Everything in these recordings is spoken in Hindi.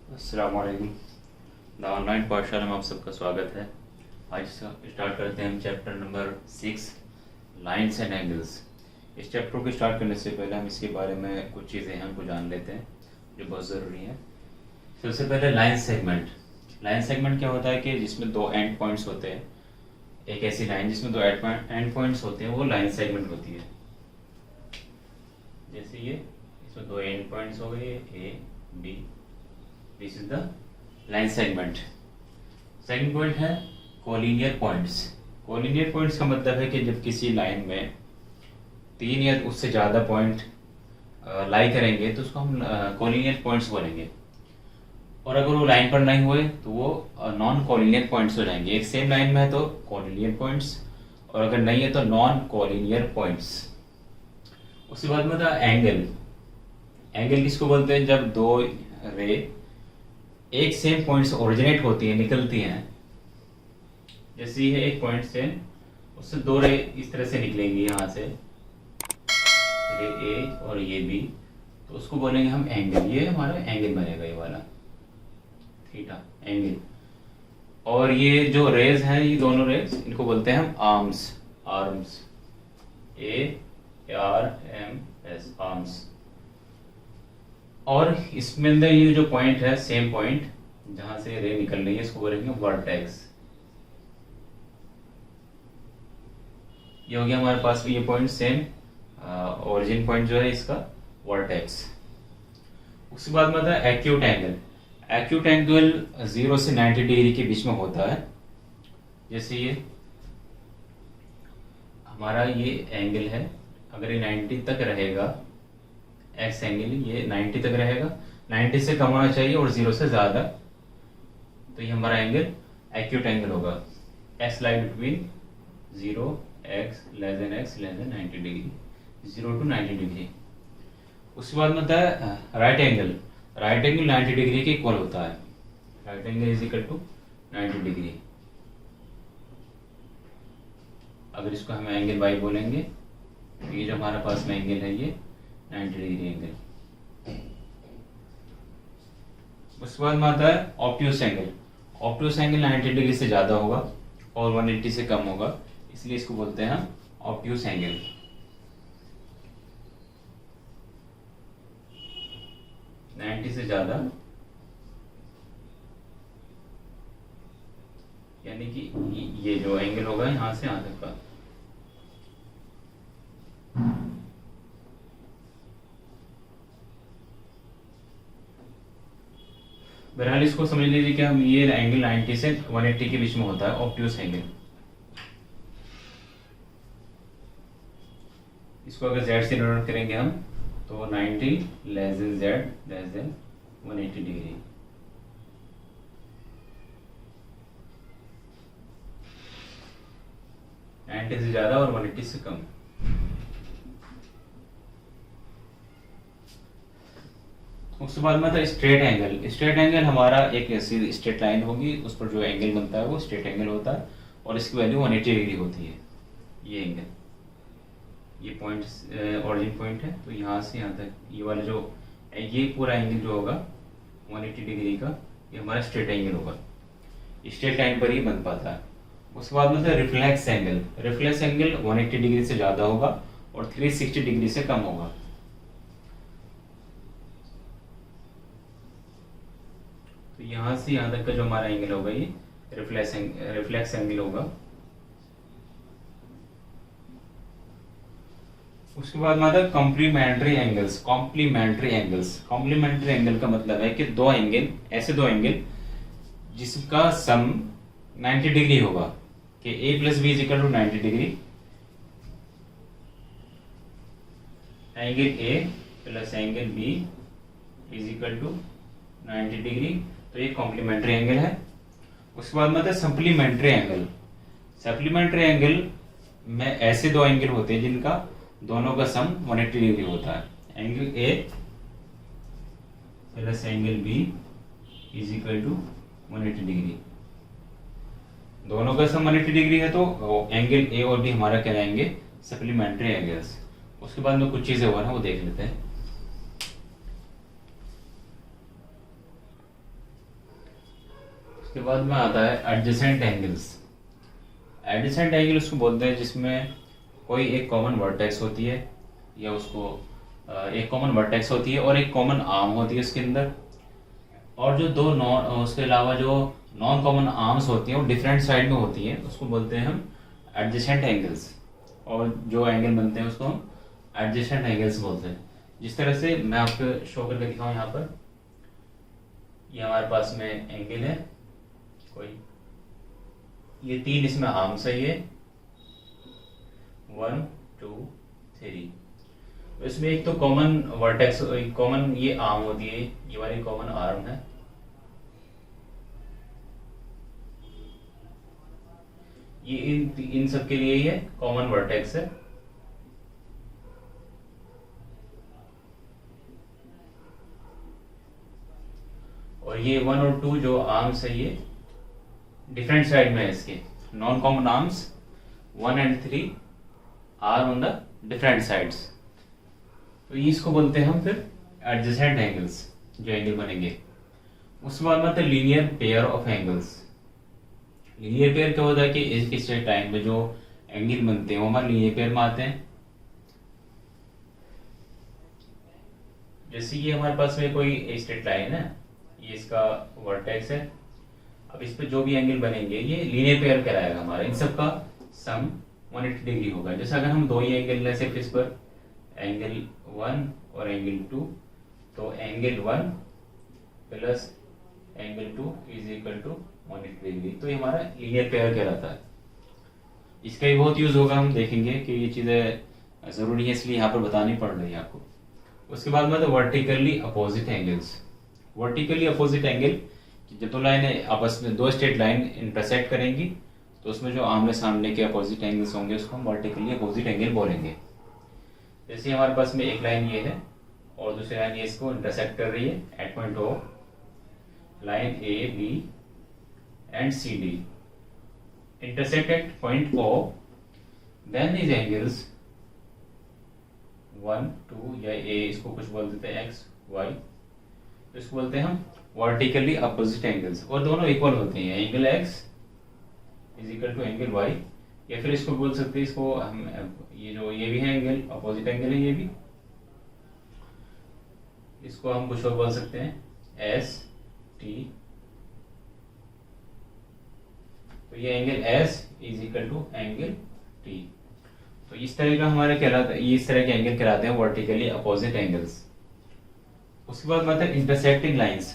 अस्सलाम वालेकुम। द ऑनलाइन पाठशाला में आप सबका स्वागत है। आज स्टार्ट करते हैं हम chapter number 6 lines and angles. इस चैप्टर को स्टार्ट करने से पहले हम इसके बारे में कुछ चीज़ें हमको जान लेते हैं जो बहुत ज़रूरी हैं। सबसे पहले लाइन सेगमेंट। लाइन सेगमेंट क्या होता है कि जिसमें दो एंड पॉइंट्स होते हैं। एक ऐसी लाइन जिसमें दो एंड पॉइंट्स होते हैं वो लाइन सेगमेंट होती है। जैसे ये इसमें दो एंड पॉइंट्स हो गए A B, this is the line segment. Second point है कोलिनियर पॉइंट्स। कोलिनियर पॉइंट्स का मतलब है कि जब किसी लाइन में तीन या उससे ज़्यादा पॉइंट लाई करेंगे तो उसको हम कोलिनियर पॉइंट्स बोलेंगे। और अगर वो लाइन पर नहीं हुए तो वो नॉन कोलिनियर पॉइंट्स हो जाएंगे। एक सेम लाइन में है तो कोलिनियर पॉइंट्स, और अगर नहीं है तो नॉन कोलिनियर पॉइंट्स। उसके बाद में था एंगल। एंगल किसको बोलते हैं? जब दो रे एक सेम पॉइंट से ओरिजिनेट होती है, निकलती हैं। जैसे ये एक पॉइंट से उससे दो रे इस तरह से निकलेंगी, यहाँ से रे ए और ये बी, तो उसको बोलेंगे हम एंगल। ये हमारा एंगल बनेगा, ये वाला थीटा एंगल। और ये जो रेज हैं, ये दोनों रेज, इनको बोलते हैं हम आर्म्स। Arms ARMS arms. और इसमें अंदर ये जो पॉइंट है, सेम पॉइंट जहां से रे निकल रही है, इसको बोलेंगे वर्टेक्स। ये हो गया हमारे पास ये पॉइंट सेम, ओरिजिन पॉइंट जो है इसका वर्टेक्स। उसके बाद में आता है एक्यूट एंगल। एक्यूट एंगल 0 से 90 डिग्री के बीच में होता है। जैसे ये हमारा ये एंगल है, अगर ये 90 तक रहेगा, एक्स एंगल ये 90 तक रहेगा, 90 से कम होना चाहिए और 0 से ज़्यादा, तो ये हमारा एंगल एक्यूट एंगल होगा। X lie between 0 x less than 90 degree, 0 to 90 degree. उसके बाद में होता है right angle. Right angle 90 degree के इक्वल होता है। Right angle is equal to 90 degree. अगर इसको हम एंगल वाई बोलेंगे तो ये जो हमारे पास में एंगल है ये 90 डिग्री एंगल। उसके बाद में आता है obtuse angle. Obtuse angle 90 degree से ज़्यादा होगा और 180 से कम होगा, इसलिए इसको बोलते हैं हम ऑब्ट्यूस एंगल। से ज़्यादा यानी कि ये जो एंगल होगा यहाँ से यहाँ तक का, बहरहाल इसको समझ लीजिए कि हम ये एंगल 90 से 180 के बीच में होता है, ऑब्ट्यूस एंगल। इसको अगर Z से डिनोट करेंगे हम तो 90 less than Z less than 180 degree. से ज़्यादा और 180 से कम। उसके बाद में था स्ट्रेट एंगल। स्ट्रेट एंगल हमारा एक ऐसी स्ट्रेट लाइन होगी, उस पर जो एंगल बनता है वो स्ट्रेट एंगल होता है और इसकी वैल्यू 180 डिग्री होती है। ये एंगल, ये पॉइंट ऑरिजिन पॉइंट है, तो यहाँ से यहाँ तक ये वाला जो ये पूरा एंगल जो होगा 180 डिग्री का, ये हमारा स्ट्रेट एंगल होगा। स्ट्रेट लाइन पर ही बन पाता है। उसके बाद में था reflex angle. Reflex angle 180 degree से ज़्यादा होगा और 360 डिग्री से कम होगा। तो यहाँ से यहाँ तक का जो हमारा एंगल होगा ये रिफ्लेक्स एंगल होगा। उसके बाद में आता है complementary angles. Complementary angles, complementary angle का मतलब है कि दो एंगल, ऐसे दो एंगल जिसका सम 90 डिग्री होगा, कि A plus B is equal to 90 degree. Angle A plus angle B is equal to 90 degree, तो ये कॉम्प्लीमेंट्री एंगल है। उसके बाद में आता है सप्लीमेंट्री एंगल। सप्लीमेंट्री एंगल में ऐसे दो एंगल होते हैं जिनका दोनों का सम 180 डिग्री होता है। Angle A plus angle B is equal to 180 degree. दोनों का सम 180 डिग्री है तो एंगल A और B हमारा कहलाएंगे सप्लीमेंट्री एंगल्स। उसके बाद में कुछ चीज़ें और हैं, वो देख लेते हैं। उसके बाद में आता है एडजेसेंट एंगल्स। एडजेसेंट एंगल उसको बोलते हैं जिसमें कोई एक कॉमन वर्टेक्स होती है, या उसको एक कॉमन वर्टेक्स होती है और एक कॉमन आर्म होती है उसके अंदर, और जो दो नॉन उसके अलावा जो नॉन कॉमन आर्म्स होती हैं वो डिफरेंट साइड में होती हैं, उसको बोलते हैं हम एडजेसेंट एंगल्स। और जो एंगल बनते हैं उसको हम एडजेसेंट एंगल्स बोलते हैं। जिस तरह से मैं आपको शो करके दिखाऊं, यहाँ पर ये हमारे पास में एंगल है कोई, ये 3 इसमें आर्म्स है, ये 1 2 3। इसमें एक तो कॉमन वर्टेक्स, कॉमन ये आर्म होती है, ये वाली कॉमन आर्म है, ये इन सब के लिए ये कॉमन वर्टेक्स है। और ये 1 और 2 जो आर्म्स है ये डिफरेंट साइड में है, इसके non common arms 1 and 3 are on the different sides. तो इसको बोलते हैं हम फिर एडजेसेंट एंगल्स, जो एंगल बनेंगे। उसके बाद में आता है linear pair of angles. Linear pair क्या होता है कि एक स्ट्रेट लाइन में जो एंगल बनते हैं वो हमारे लीनियर पेयर में आते हैं। जैसे ये हमारे पास में कोई स्ट्रेट लाइन है, ये इसका वर्टेक्स है, अब इस पे जो भी एंगल बनेंगे ये लीनियर पेयर कहलाएगा हमारा। इन सब का सम 180 डिग्री होगा। जैसे अगर हम दो ही एंगल लें सिर्फ इस पर, एंगल 1 और एंगल 2, तो angle 1 plus angle 2 is equal to 180 degree, तो ये हमारा लीनियर पेयर कहलाता है। इसका भी बहुत यूज होगा, हम देखेंगे कि ये चीज़ें ज़रूरी है इसलिए यहाँ पर बतानी पड़ रही है आपको। उसके बाद में तो vertically opposite angles. Vertically opposite angle, जब दो लाइन आपस में, दो स्ट्रेट लाइन इंटरसेक्ट करेंगी तो उसमें जो आमने सामने के अपोजिट एंगल्स होंगे उसको हम वर्टिकली अपोजिट एंगल बोलेंगे। जैसे हमारे पास में एक लाइन ये है और दूसरी लाइन ये इसको इंटरसेक्ट कर रही है at point O, line A B and C D intersect at point O, then these angles 1 2 या A इसको कुछ बोल देते हैं x y, तो इसको बोलते हैं हम वर्टिकली अपोजिट एंगल्स, और दोनों इक्वल होते हैं। Angle x is equal to angle y, या फिर इसको बोल सकते हैं, इसको हम ये भी है एंगल, अपोजिट एंगल है ये भी, इसको हम कुछ और बोल सकते हैं एस टी। तो ये angle S is equal to angle T। तो इस तरह का हमारे कहलाता है, इस तरह के एंगल कहलाते हैं वर्टिकली अपोजिट एंगल्स। उसके बाद मतलब इंटरसेक्टिंग लाइंस।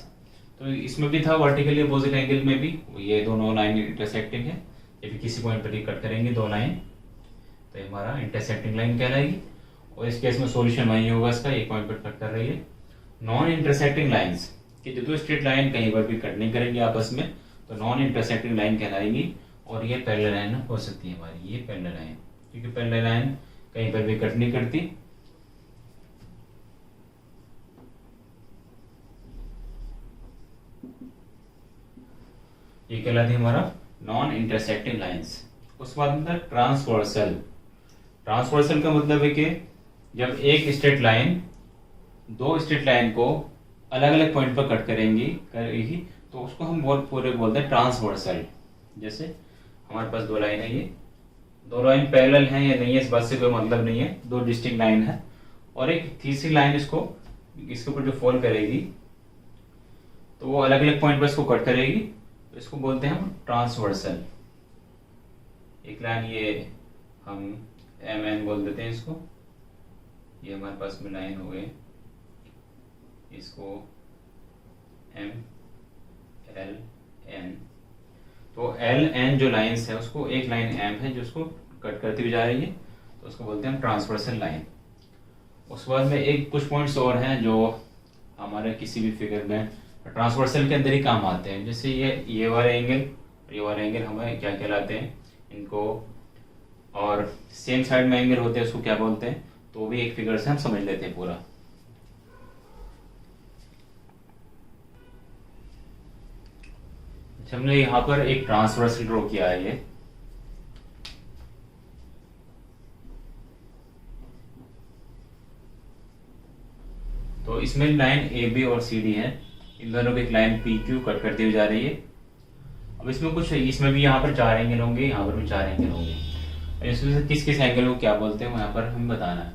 तो इसमें भी था वर्टिकली अपोजिट एंगल में भी, ये दोनों लाइन इंटरसेक्टिंग है, ये भी किसी पॉइंट पर कट करेंगे दो लाइन, तो ये हमारा इंटरसेक्टिंग लाइन कहलाएगी। और इस केस में सॉल्यूशन वही होगा इसका, एक पॉइंट पर कट कर रही है। नॉन इंटरसेक्टिंग लाइंस कि जो दो स्ट्रेट लाइन कहीं पर भी कट नहीं करेंगे आपस में, तो नॉन इंटरसेक्टिंग लाइन कहलाएगी। और ये पैरेलल लाइन हो सकती है हमारी, ये पैरेलल लाइन, क्योंकि पैरेलल लाइन कहीं पर भी कट नहीं करती। ये कहलाती है हमारा नॉन इंटरसेक्टिंग लाइंस। उसके बाद में ट्रांसवर्सल। ट्रांसवर्सल का मतलब है कि जब एक स्ट्रेट लाइन दो स्ट्रेट लाइन को अलग अलग पॉइंट पर कट करेगी तो उसको हम पूरे बोलते हैं ट्रांसवर्सल। जैसे हमारे पास दो लाइन है, ये दो लाइन पैरेलल हैं या नहीं है इस बात से कोई मतलब नहीं है, दो डिस्टिंक्ट लाइन है, और एक तीसरी लाइन इसके ऊपर जो फॉल करेगी तो वो अलग अलग पॉइंट पर इसको कट करेगी, तो इसको बोलते हैं हम ट्रांसवर्सल। एक लाइन ये हम एम एन बोल देते हैं इसको, ये हमारे पास में लाइन हो गए, इसको एम एल एन। तो एल एन जो लाइंस है उसको एक लाइन एम है जो उसको कट करती हुई जा रही है, तो उसको बोलते हैं हम ट्रांसवर्सल लाइन। उसके बाद में एक कुछ पॉइंट्स और हैं जो हमारे किसी भी फिगर में ट्रांसवर्सल के अंदर ही काम आते हैं। जैसे ये वाले एंगल हमें क्या कहलाते हैं इनको, और सेम साइड में एंगल होते हैं उसको क्या बोलते हैं, तो भी एक फिगर से हम समझ लेते हैं पूरा। हमने यहाँ पर एक ट्रांसवर्सल ड्रॉ किया है ये, तो इसमें लाइन ए बी और सी डी है, इन दोनों की एक लाइन पी क्यू कट करती हुई जा रही है। अब इसमें कुछ, इसमें भी यहाँ पर 4 एंगल होंगे, यहाँ पर भी 4 एंगल होंगे। इसमें से किस किस एंगल को क्या बोलते हैं यहाँ पर हमें बताना है।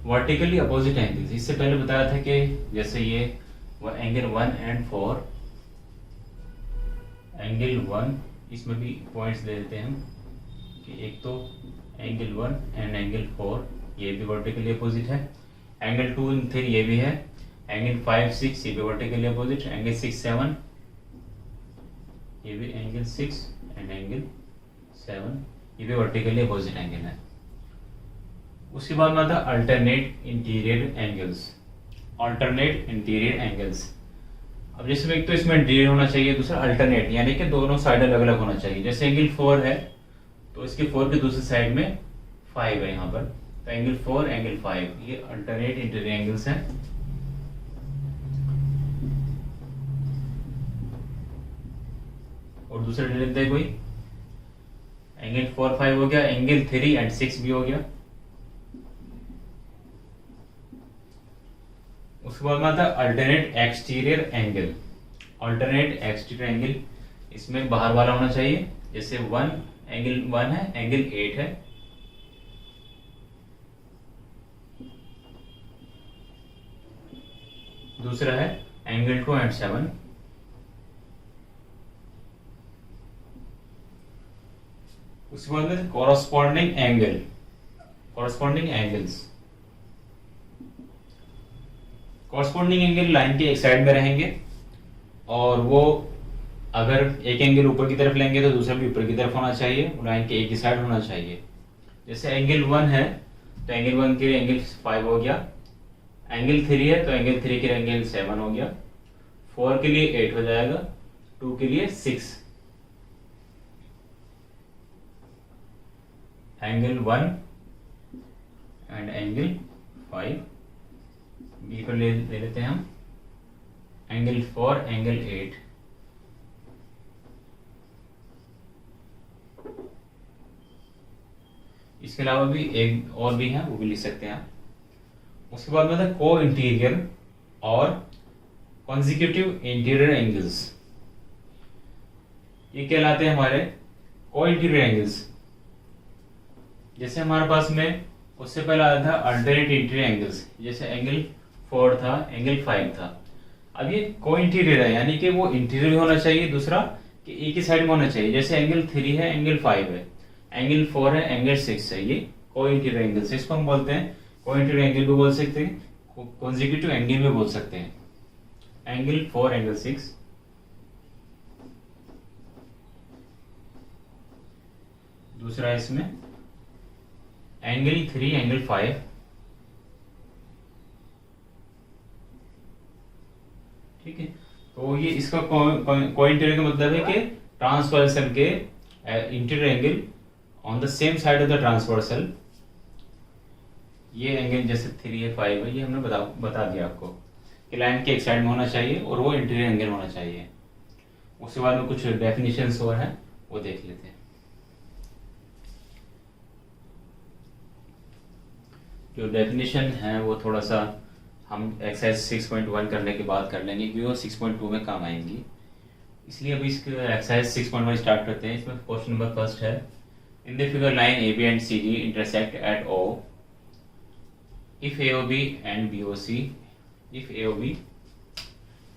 वर्टिकली अपोजिट एंगल्स, इससे पहले बताया था कि जैसे ये एंगल 1 एंड 4, एंगल 1, इसमें भी पॉइंट्स दे देते हैं हम कि एक तो एंगल 1 एंड एंगल 4 ये भी वर्टिकली अपोजिट है, एंगल 2 एंड 3 ये भी है, एंगल 5 6 ये भी वर्टिकली अपोजिट, एंगल 6 7 ये भी, एंगल 6 एंड एंगल 7 ये भी वर्टिकली अपोजिट एंगल है। उसके बाद में आता है alternate interior angles. Alternate interior angles, अब जैसे एक तो इसमें इंटीरियर होना चाहिए, दूसरा अल्टरनेट यानी कि दोनों साइड अलग अलग होना चाहिए। जैसे एंगल 4 है तो इसके 4 के दूसरी साइड में 5 है यहाँ पर, तो एंगल 4 एंगल 5 ये अल्टरनेट इंटीरियर एंगल्स हैं। और दूसरा ले लेते हैं कोई, एंगल 4 5 हो गया, एंगल 3 एंड 6 भी हो गया। उसके बाद में आता है alternate exterior angle. Alternate exterior angle, इसमें बाहर वाला होना चाहिए। जैसे 1 एंगल 1 है, एंगल 8 है, दूसरा है एंगल 2 एंड 7, उसके बाद में corresponding angle, corresponding angles. Corresponding angle line के एक साइड में रहेंगे और वो अगर एक एंगल ऊपर की तरफ लेंगे तो दूसरा भी ऊपर की तरफ होना चाहिए, लाइन के एक ही साइड होना चाहिए। जैसे एंगल 1 है तो एंगल 1 के लिए एंगल 5 हो गया, एंगल 3 है तो एंगल 3 के लिए एंगल 7 हो गया, 4 के लिए 8 हो जाएगा, 2 के लिए 6, एंगल 1 एंड एंगल 5 बी पर ले लेते हैं हम, एंगल 4 एंगल 8, इसके अलावा भी एक और भी है वो भी लिख सकते हैं आप। उसके बाद में को इंटीरियर और कॉन्जिक्यूटिव इंटीरियर एंगल्स, ये कहलाते हैं हमारे को इंटीरियर एंगल्स। जैसे हमारे पास में उससे पहले आता था अल्टरनेट इंटीरियर एंगल्स, जैसे एंगल 4 था, एंगल 5 था। अब ये को इंटीरियर है यानी कि वो इंटीरियर होना चाहिए, दूसरा कि एक ही साइड में होना चाहिए। जैसे एंगल 3 है, एंगल 5 है, एंगल 4 है, एंगल 6 है, ये को इंटीरियर एंगल्स, इसको हम बोलते हैं को इंटीरियर एंगल भी बोल सकते हैं, कॉन्जिक्यूटिव एंगल भी बोल सकते हैं। एंगल 4 एंगल 6, दूसरा इसमें एंगल 3 एंगल 5, ठीक है। तो ये इसका को इंटीरियर का मतलब है कि ट्रांसवर्सल के interior angle on the same side of the transversal. ये एंगल जैसे 3 है 5 है, ये हमने बता दिया आपको कि लाइन के एक साइड में होना चाहिए और वो इंटीरियर एंगल होना चाहिए। उसके बाद में कुछ डेफिनेशंस और हैं वो देख लेते हैं। जो डेफिनेशन है वो थोड़ा सा हम एक्सरसाइज 6.1 करने के बाद कर लेंगे क्योंकि वो 6.2 में काम आएंगी, इसलिए अभी इसके एक्सरसाइज 6.1 स्टार्ट करते हैं। इसमें क्वेश्चन नंबर फर्स्ट है, in the figure line AB and CG intersect at O if AOB and BOC, if AOB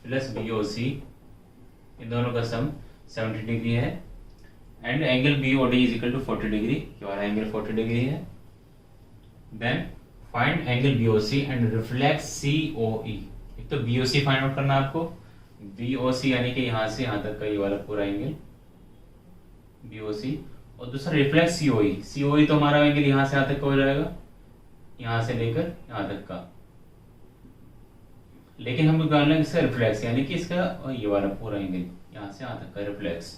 plus BOC इन दोनों का सम 70 डिग्री है and angle BOD is equal to 40 degree, हमारा एंगल 40 डिग्री है। Then find angle BOC and reflex COE। एक तो BOC फाइंड आउट करना है आपको, BOC यानी कि यहाँ से यहाँ तक का ये वाला पूरा एंगल BOC, और दूसरा रिफ्लेक्स COE। COE तो हमारा एंगल यहाँ से यहाँ तक का हो जाएगा, यहाँ से लेकर यहाँ तक का, लेकिन हम निकाल लेंगे इसका रिफ्लेक्स यानी कि इसका ये वाला पूरा एंगल यहाँ से यहाँ तक का रिफ्लेक्स।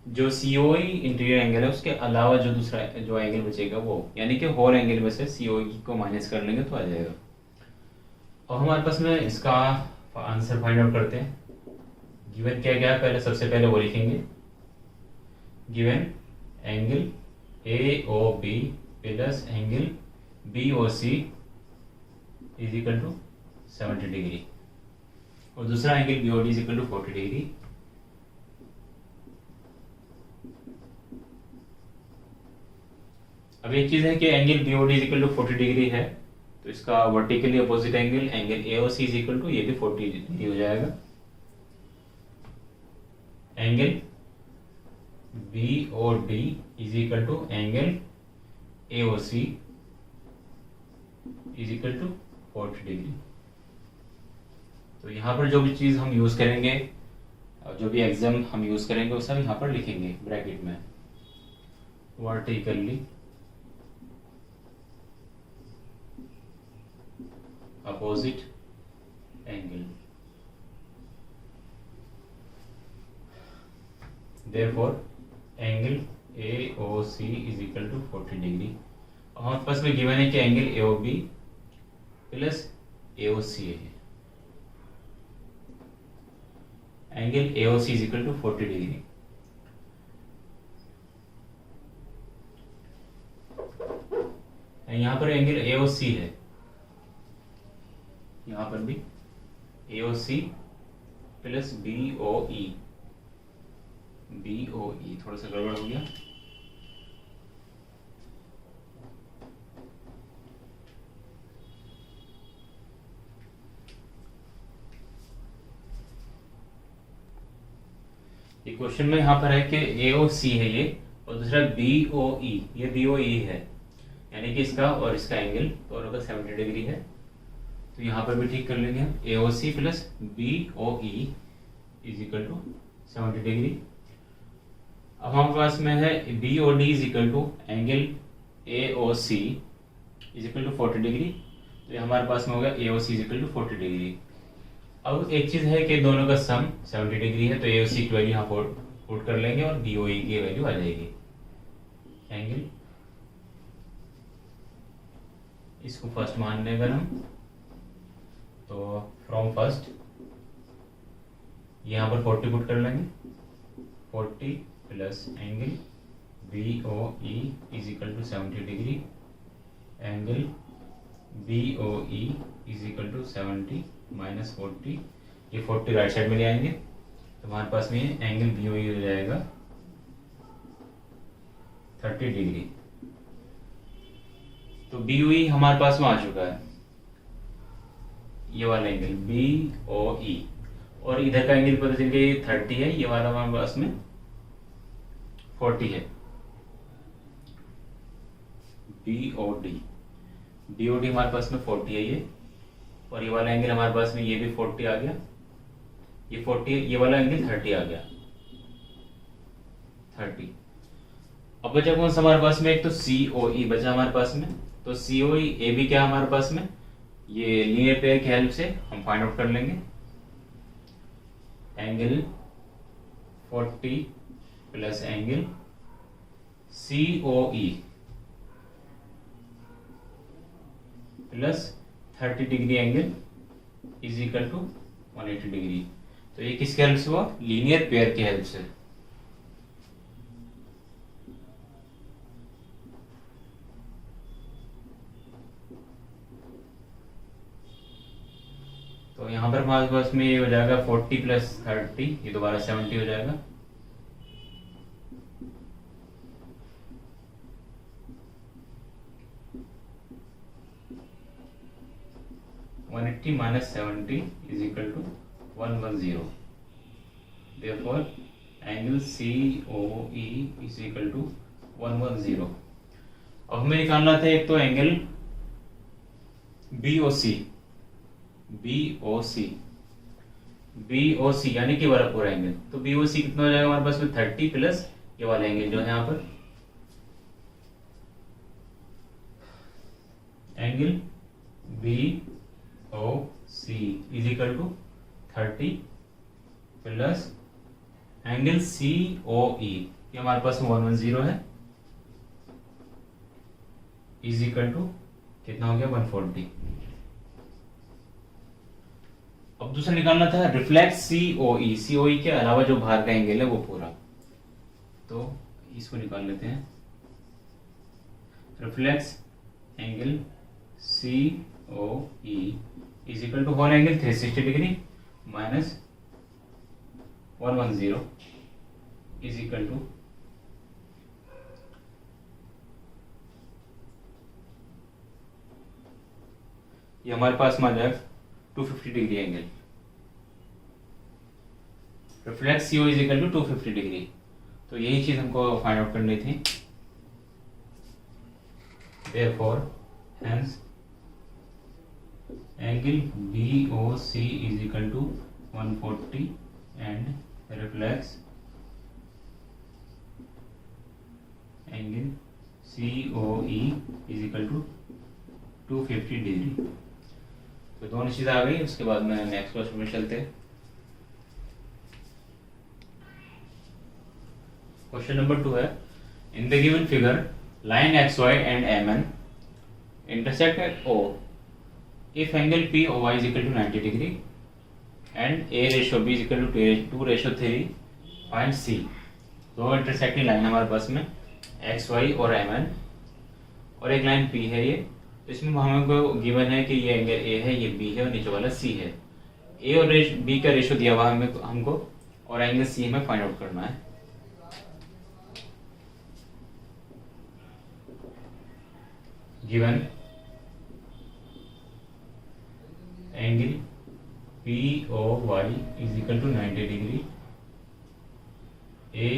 जो COE इंटीरियर एंगल है उसके अलावा जो दूसरा जो एंगल बचेगा वो, यानी कि होल एंगल में से COE को माइनस कर लेंगे तो आ जाएगा। और हमारे पास में इसका आंसर फाइंड आउट करते हैं। गिवन क्या क्या है, पहले सबसे पहले वो लिखेंगे, given angle AOB plus angle BOC is equal to 70 degree और दूसरा angle BOD is equal to 40 degree. अब एक चीज़ है कि angle B O D is equal to 40 degree है, तो इसका vertically opposite angle angle A O C is equal to ये भी 40 डिग्री हो जाएगा। Angle B O D is equal to angle A O C is equal to 40 degree. तो यहाँ पर जो भी चीज़ हम यूज़ करेंगे, जो भी एग्जाम हम यूज़ करेंगे वो सब यहाँ पर लिखेंगे ब्रैकेट में, vertically opposite angle, therefore angle A O C is equal to 40 degree. हमारे पास में गिवन है कि angle A O B plus A O C है, angle A O C is equal to 40 degree. यहाँ पर एंगल ए ओ सी है, यहाँ पर भी ए O C plus B O ई, बी ओ ई थोड़ा सा गड़बड़ हो गया, ये क्वेश्चन में यहाँ पर है कि ए ओ सी है ये, और दूसरा बी ओ ई, ये बी ओ ई है, यानी कि इसका और इसका एंगल दोनों का 70 डिग्री है। तो यहाँ पर भी ठीक कर लेंगे हम, A O C plus B O E is equal to 70 degree. अब हमारे पास में है B O D is equal to angle A O C is equal to 40 degree, तो ये हमारे पास में होगा A O C is equal to 40 degree. अब एक चीज़ है कि दोनों का सम 70 डिग्री है, तो ए ओ सी की वैल्यू यहाँ पुट कर लेंगे और बी ओ ई की वैल्यू आ जाएगी। एंगल इसको फर्स्ट मान लें अगर हम, तो फ्रॉम फर्स्ट यहाँ पर 40 पुट कर लेंगे, 40 plus angle B O E is equal to 70 degree, angle B O E is equal to 70 minus 40, ये 40 राइट साइड में ले आएंगे, तो हमारे पास में एंगल बी ओ ई हो जाएगा 30 डिग्री। तो बी ओ ई हमारे पास में आ चुका है, ये वाला एंगल बी ओ ई, और इधर का एंगल पता चल गया 30 है, ये वाला हमारे पास में 40 है। बी ओ डी हमारे पास में 40 है ये, और ये वाला एंगल हमारे पास में ये भी 40 आ गया, ये 40, ये वाला एंगल 30 आ गया, 30। अब बचा कौन सा हमारे पास में, एक तो सी ओ ई बचा हमारे पास में, तो सी ओ ई ए बी क्या हमारे पास में, ये लीनियर पेयर की हेल्प से हम फाइंड आउट कर लेंगे। Angle 40 plus angle C O E plus 30 degree angle is equal to 180 degree. तो ये किसके हेल्प से हुआ, लीनियर पेयर की हेल्प से। तो यहाँ पर हमारे पास में ये हो जाएगा 40 प्लस 30, ये दोबारा 70 हो जाएगा, minus 70 is equal to 110, therefore angle C O E is equal to 110। अब हमें निकालना था एक तो एंगल बी ओ सी, यानी कि वाला पूरा एंगल, तो बी ओ सी कितना हो जाएगा हमारे पास में 30 प्लस ये वाला एंगल जो है यहाँ पर angle B O C is equal to 30 plus angle C O E, ये हमारे पास में 110 है, इज इक्वल टू कितना हो गया 140। अब दूसरा निकालना था रिफ्लेक्स सी ओ ई के अलावा जो बाहर का एंगल है वो पूरा, तो इसको निकाल लेते हैं। Reflex angle C O E is equal to whole angle 360 degree minus 110 is equal to ये हमारे पास में आ जाएगा 250 degree angle. Reflex CO is equal to 250 degree. तो यही चीज हमको फाइंड आउट करनी थी। Therefore, hence angle BOC is equal to 140 and reflex angle COE is equal to 250 degree. तो दोनों चीज़ आ गई। उसके बाद में नेक्स्ट क्वेश्चन में चलते हैं। क्वेश्चन नंबर 2 है, in the given figure line XY and MN intersect at O if angle POY is equal to 90 degree and A ratio B is equal to 2:3 find C। दो इंटरसेक्टिंग लाइन हमारे पास में XY और MN और एक लाइन P है ये। तो इसमें हमको गिवन है कि ये एंगल A है, ये B है और नीचे वाला C है। A और B का रेशियो दिया हुआ हमको और एंगल C हमें फाइंड आउट करना है। given angle POY is equal to 90 degree, A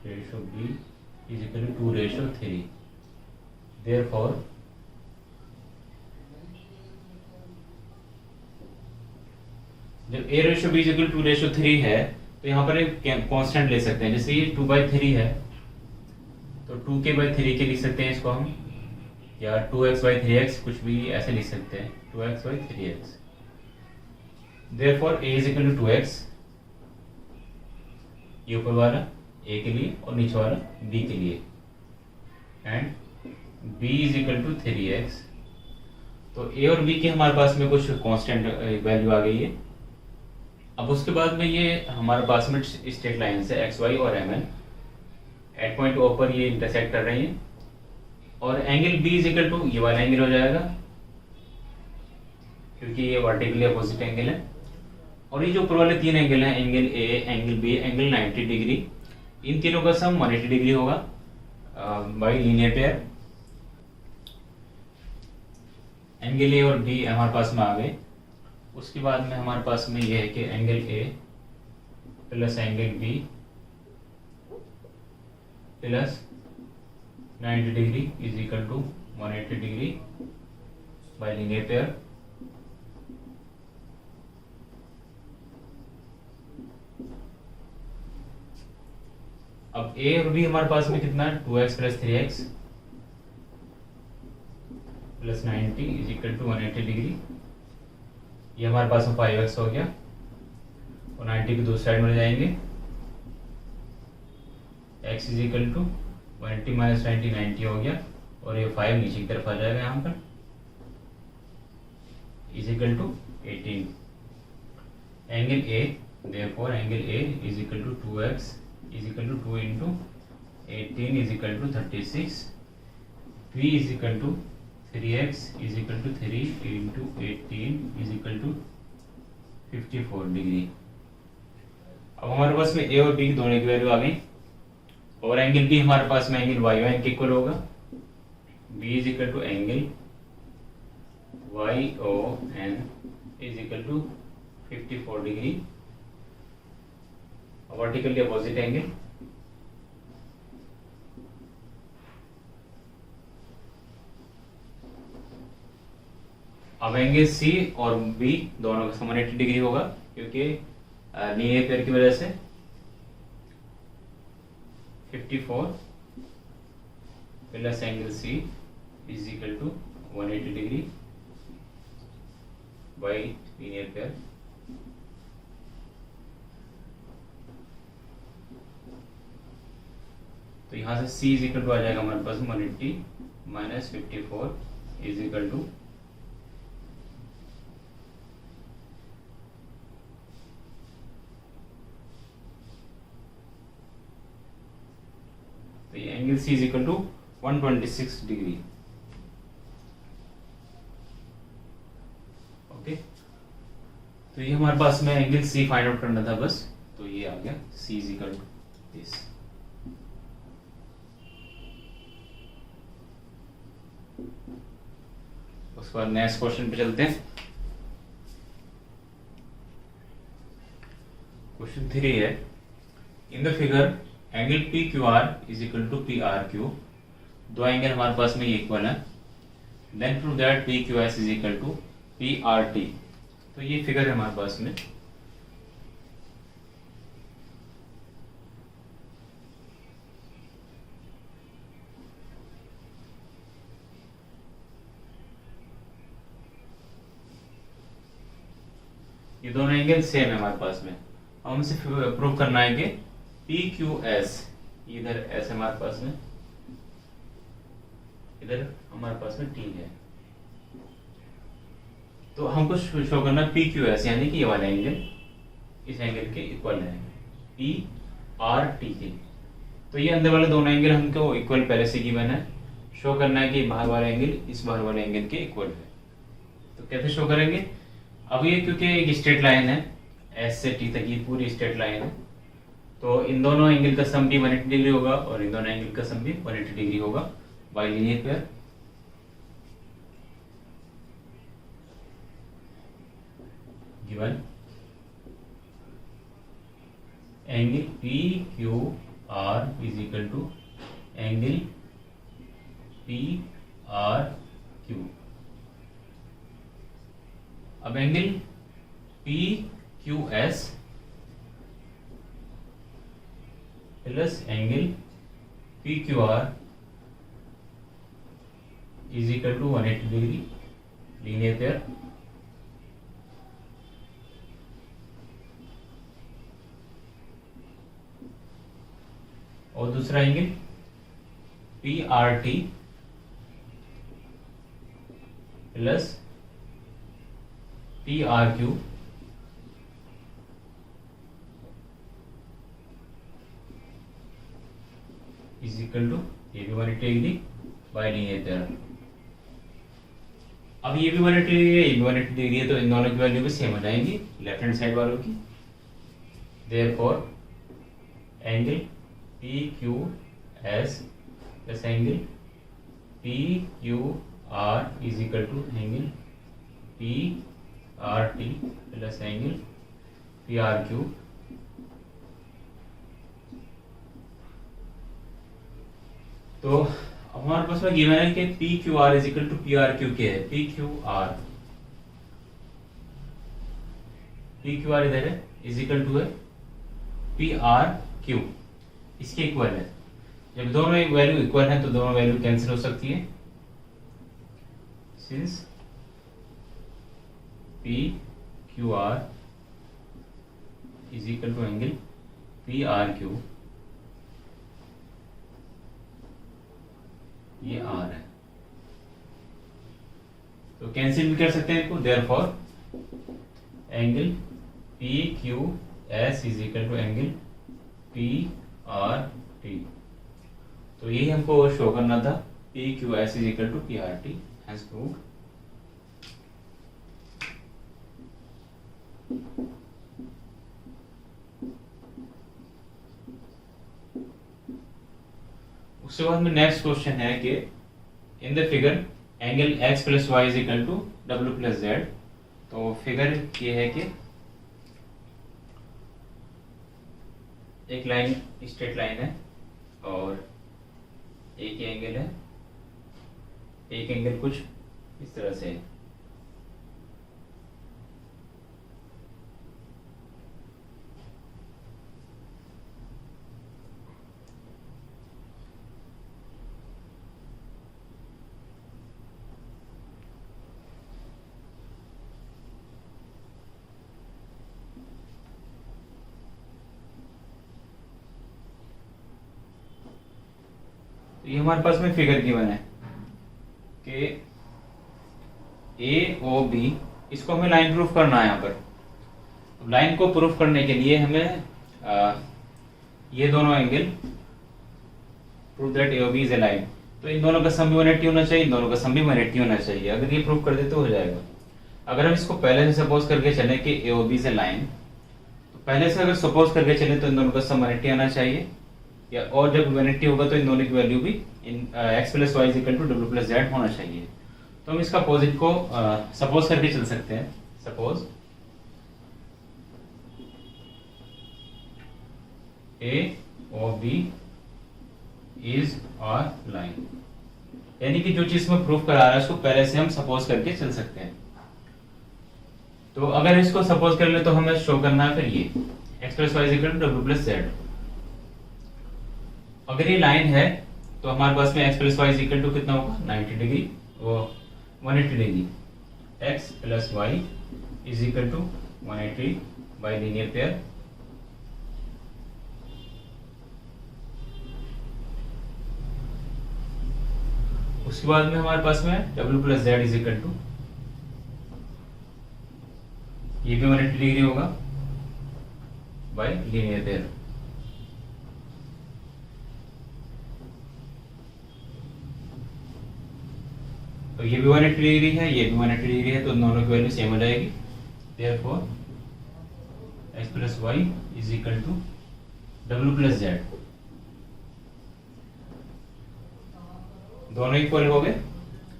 ratio B is equal to 2:3। therefore जब A ratio B is equal to 2:3 है तो यहाँ पर एक कांस्टेंट ले सकते हैं। जैसे ये 2/3 है तो 2k/3 के लिख सकते हैं इसको हम, या 2x/3x कुछ भी ऐसे लिख सकते हैं, 2x/3x। therefore A is equal to 2x, ये ऊपर वाला A के लिए और नीचे वाला B के लिए, and B is equal to 3x। तो A और B के हमारे पास में कुछ कांस्टेंट वैल्यू आ गई है। अब उसके बाद में ये हमारे पास में स्ट्रेट लाइन से XY और MN एट पॉइंट O पर ये इंटरसेक्ट कर रही है और angle B is equal to ये वाला एंगल हो जाएगा क्योंकि ये वर्टिकली अपोजिट एंगल है। और ये जो ऊपर वाले तीन एंगल हैं, angle A, angle B, angle 90 degree, इन तीनों का सम 180 डिग्री होगा by linear pair. Angle A और B हमारे पास में आ गए। उसके बाद में हमारे पास में ये है कि angle A plus angle B plus 90 degree is equal to 180 degree by linear pair. अब A और B हमारे पास में कितना है, 2x plus 3x plus 90 is equal to 180 degree. ये हमारे पास में 5x हो गया और 90 के दूसरी साइड में जाएंगे, x is equal to 180 minus 90 हो गया और ये 5 नीचे की तरफ आ जाएगा यहाँ पर, is equal to 18। Angle A, therefore angle A is equal to 2x is equal to 2 into 18 is equal to 36। B is equal to 3x is equal to 3 into 18 is equal to 54 degree. अब हमारे पास में A और B की दोनों की वैल्यू आ गई और एंगल B हमारे पास में एंगल YON के इक्वल होगा। B is equal to angle YON is equal to 54 degree, vertically opposite angle. अब एंगल C और B दोनों का 180 डिग्री होगा क्योंकि लीनियर पेयर की वजह से 54 plus angle C is equal to 180 degree by linear pair. तो यहाँ से C इज इक्वल टू आ जाएगा हमारे पास 180 माइनस 54 इज इक्वल टू तो ये angle C is equal to 126 degree. Okay, तो ये हमारे पास में एंगल C फाइंड आउट करना था बस, तो ये आ गया C is equal to this. उसके बाद नेक्स्ट क्वेश्चन पे चलते हैं। क्वेश्चन 3 है, in the figure angle P Q R is equal to P R Q. दो एंगल हमारे पास में इक्वल है। Then prove that P Q S is equal to P R T. तो ये फिगर है हमारे पास में। ये दोनों एंगल सेम है हमारे पास में। हम इसे प्रूव करना है कि पी क्यू एस, इधर एस है हमारे पास में, इधर हमारे पास में टी है। तो हमको शो करना पी क्यू एस, यानी कि ये वाला एंगल इस एंगल के इक्वल है पी आर टी के। तो ये अंदर वाले दोनों एंगल हमको इक्वल पहले से गिवन है। शो करना है कि बाहर वाला एंगल इस बाहर वाले एंगल के इक्वल है। तो कैसे शो करेंगे? अब ये क्योंकि एक स्ट्रेट लाइन है, एस से टी तक ये पूरी स्ट्रेट लाइन है, तो इन दोनों एंगल का सम भी 180 डिग्री होगा और इन दोनों एंगल का सम भी 180 डिग्री होगा by linear pair. Given angle P Q R is equal to angle P R Q. अब angle P Q S plus angle P Q R is equal to 180 degree linear pair. और दूसरा angle P R T plus P R Q is equal to, ये भी 180 डिग्री बाय लीनियर पेयर। अब ये भी 180 डिग्री है, ये भी 180 डिग्री है, तो इन दोनों की वैल्यू भी सेम हो जाएंगी लेफ्ट हैंड साइड वालों की। Therefore angle P Q S plus angle P Q R is equal to angle P R T plus angle P R Q. तो हमारे पास में गिवन है कि P Q R is equal to P R Q के है। पी क्यू आर इधर है, इज इक्वल टू है पी आर क्यू, इसके इक्वल है। जब दोनों वैल्यू इक्वल है तो दोनों वैल्यू कैंसिल हो सकती है। Since P Q R is equal to angle P R Q, ये आर है, तो कैंसिल भी कर सकते हैं इनको। Therefore angle P Q S is equal to angle P R T. तो यही हमको शो करना था, P Q S is equal to P R T. Has proved. उसके बाद में नेक्स्ट क्वेश्चन है कि in the figure angle x plus Y is equal to W plus Z. तो फिगर ये है कि एक लाइन स्ट्रेट लाइन है और एक एंगल है, एक एंगल कुछ इस तरह से है। तो ये हमारे पास में फिगर गिवन है कि ए ओ बी, इसको हमें लाइन प्रूफ करना है। यहाँ पर लाइन को प्रूफ करने के लिए हमें ये दोनों angle prove that A O B is a line, तो इन दोनों का सम भी 180 होना चाहिए, इन दोनों का सम भी 180 होना चाहिए। अगर ये प्रूफ कर दे तो हो जाएगा। अगर हम इसको पहले से सपोज करके चले कि A O B is a line, तो पहले से अगर सपोज करके चले तो इन दोनों का सम 180 आना चाहिए, या और जब 180 होगा तो इन दोनों की वैल्यू भी इन x plus Y is equal to W plus Z होना चाहिए। तो हम इसका अपोजिट को सपोज करके चल सकते हैं। सपोज ए और बी इज आर लाइन, यानी कि जो चीज में प्रूफ करा रहा है उसको पहले से हम सपोज करके चल सकते हैं। तो अगर इसको सपोज कर ले तो हमें शो करना है फिर ये x plus Y equal to W plus Z. अगर ये लाइन है तो हमारे पास में x plus Y equal to कितना होगा 90 डिग्री वो 180 degree. x plus Y is equal to 180 by linear pair. उसके बाद में हमारे पास में w plus Z is equal to, ये भी 180 डिग्री होगा बाय लीनियर पेयर। तो ये भी 180 डिग्री है, ये भी 180 डिग्री है, तो दोनों की वैल्यू सेम हो जाएगी। Therefore x plus Y is equal to w plus Z, दोनों इक्वल हो गए।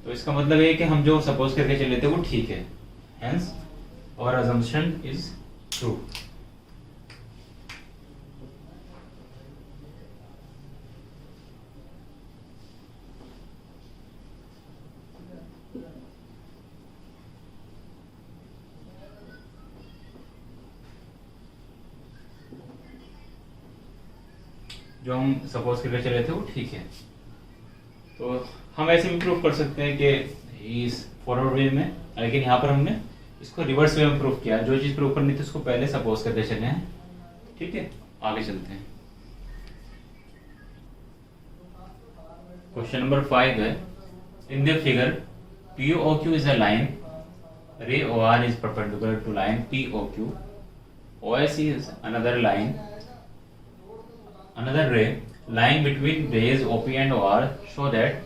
तो इसका मतलब ये कि हम जो सपोज करके चले थे वो ठीक है, हेंस और assumption is true। जो हम सपोज करके चले थे वो ठीक है। तो हम ऐसे भी प्रूफ कर सकते हैं कि इस फॉरवर्ड वे में, लेकिन यहाँ पर हमने इसको रिवर्स वे में प्रूफ किया। जो चीज प्रूफ करनी थी उसको पहले सपोज करके चले हैं। ठीक है, आगे चलते हैं। क्वेश्चन नंबर 5 है, in the figure POQ is a line, ray OR is perpendicular to line POQ, OS is another line, another ray lying between rays OP and OR, show that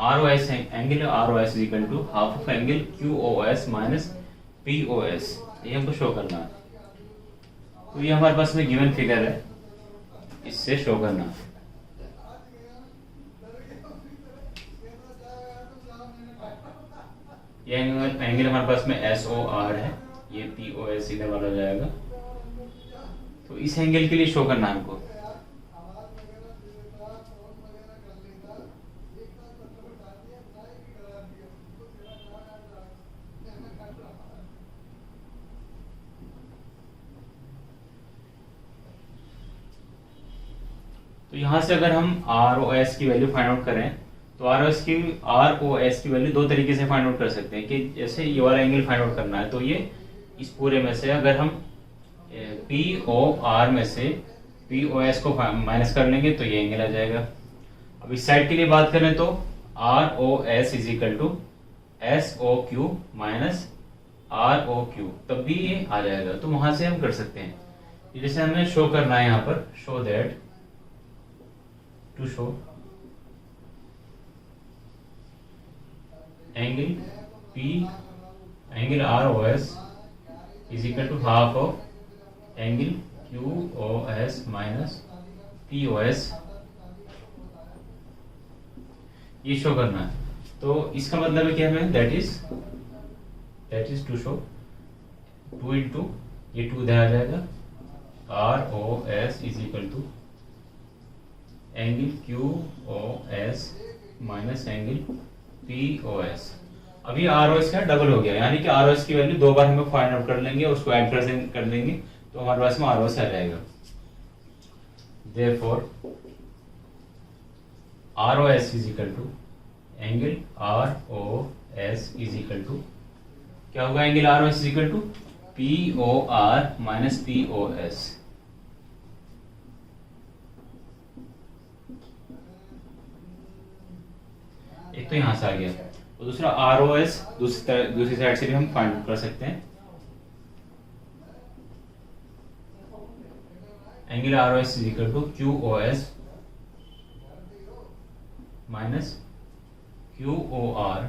ROS angle ROS is equal to half of angle QOS minus POS। ये हमको शो करना है। तो ये हमारे पास में गिवन फिगर है, इससे शो करना है। ये एंगल हमारे पास में SOR है, ये POS इधर वाला हो जाएगा। तो इस एंगल के लिए शो करना है हमको। तो यहाँ से अगर हम ROS की वैल्यू फाइंड आउट करें तो ROS की वैल्यू दो तरीके से फाइंड आउट कर सकते हैं। कि जैसे ये वाला एंगल फाइंड आउट करना है तो ये इस पूरे में से अगर हम POR में से POS को माइनस कर लेंगे तो ये एंगल आ जाएगा। अब इस साइड के लिए बात करें तो ROS is equal to SOQ minus ROQ, तब भी ये आ जाएगा। तो वहां से हम कर सकते हैं। जैसे हमें शो करना है यहाँ पर, show that to show angle ROS is equal to half of angle QOS minus POS, ये शो करना है। तो इसका मतलब है कि हमें that is to show 2 into ये 2 इधर आ जाएगा, ROS is equal to angle QOS minus angle POS। अभी ROS का डबल हो गया, यानी कि ROS की वैल्यू दो बार हम फाइंड आउट कर लेंगे, उसको ऐड कर देंगे तो हमारे पास में ROS आ जाएगा। Therefore ROS is equal to angle ROS is equal to क्या होगा, angle ROS is equal to POR minus POS। एक तो यहां से आ गया और दूसरा ROS दूसरी साइड से भी हम फाइंड कर सकते हैं। Angle ROS is equal to QOS minus QOR,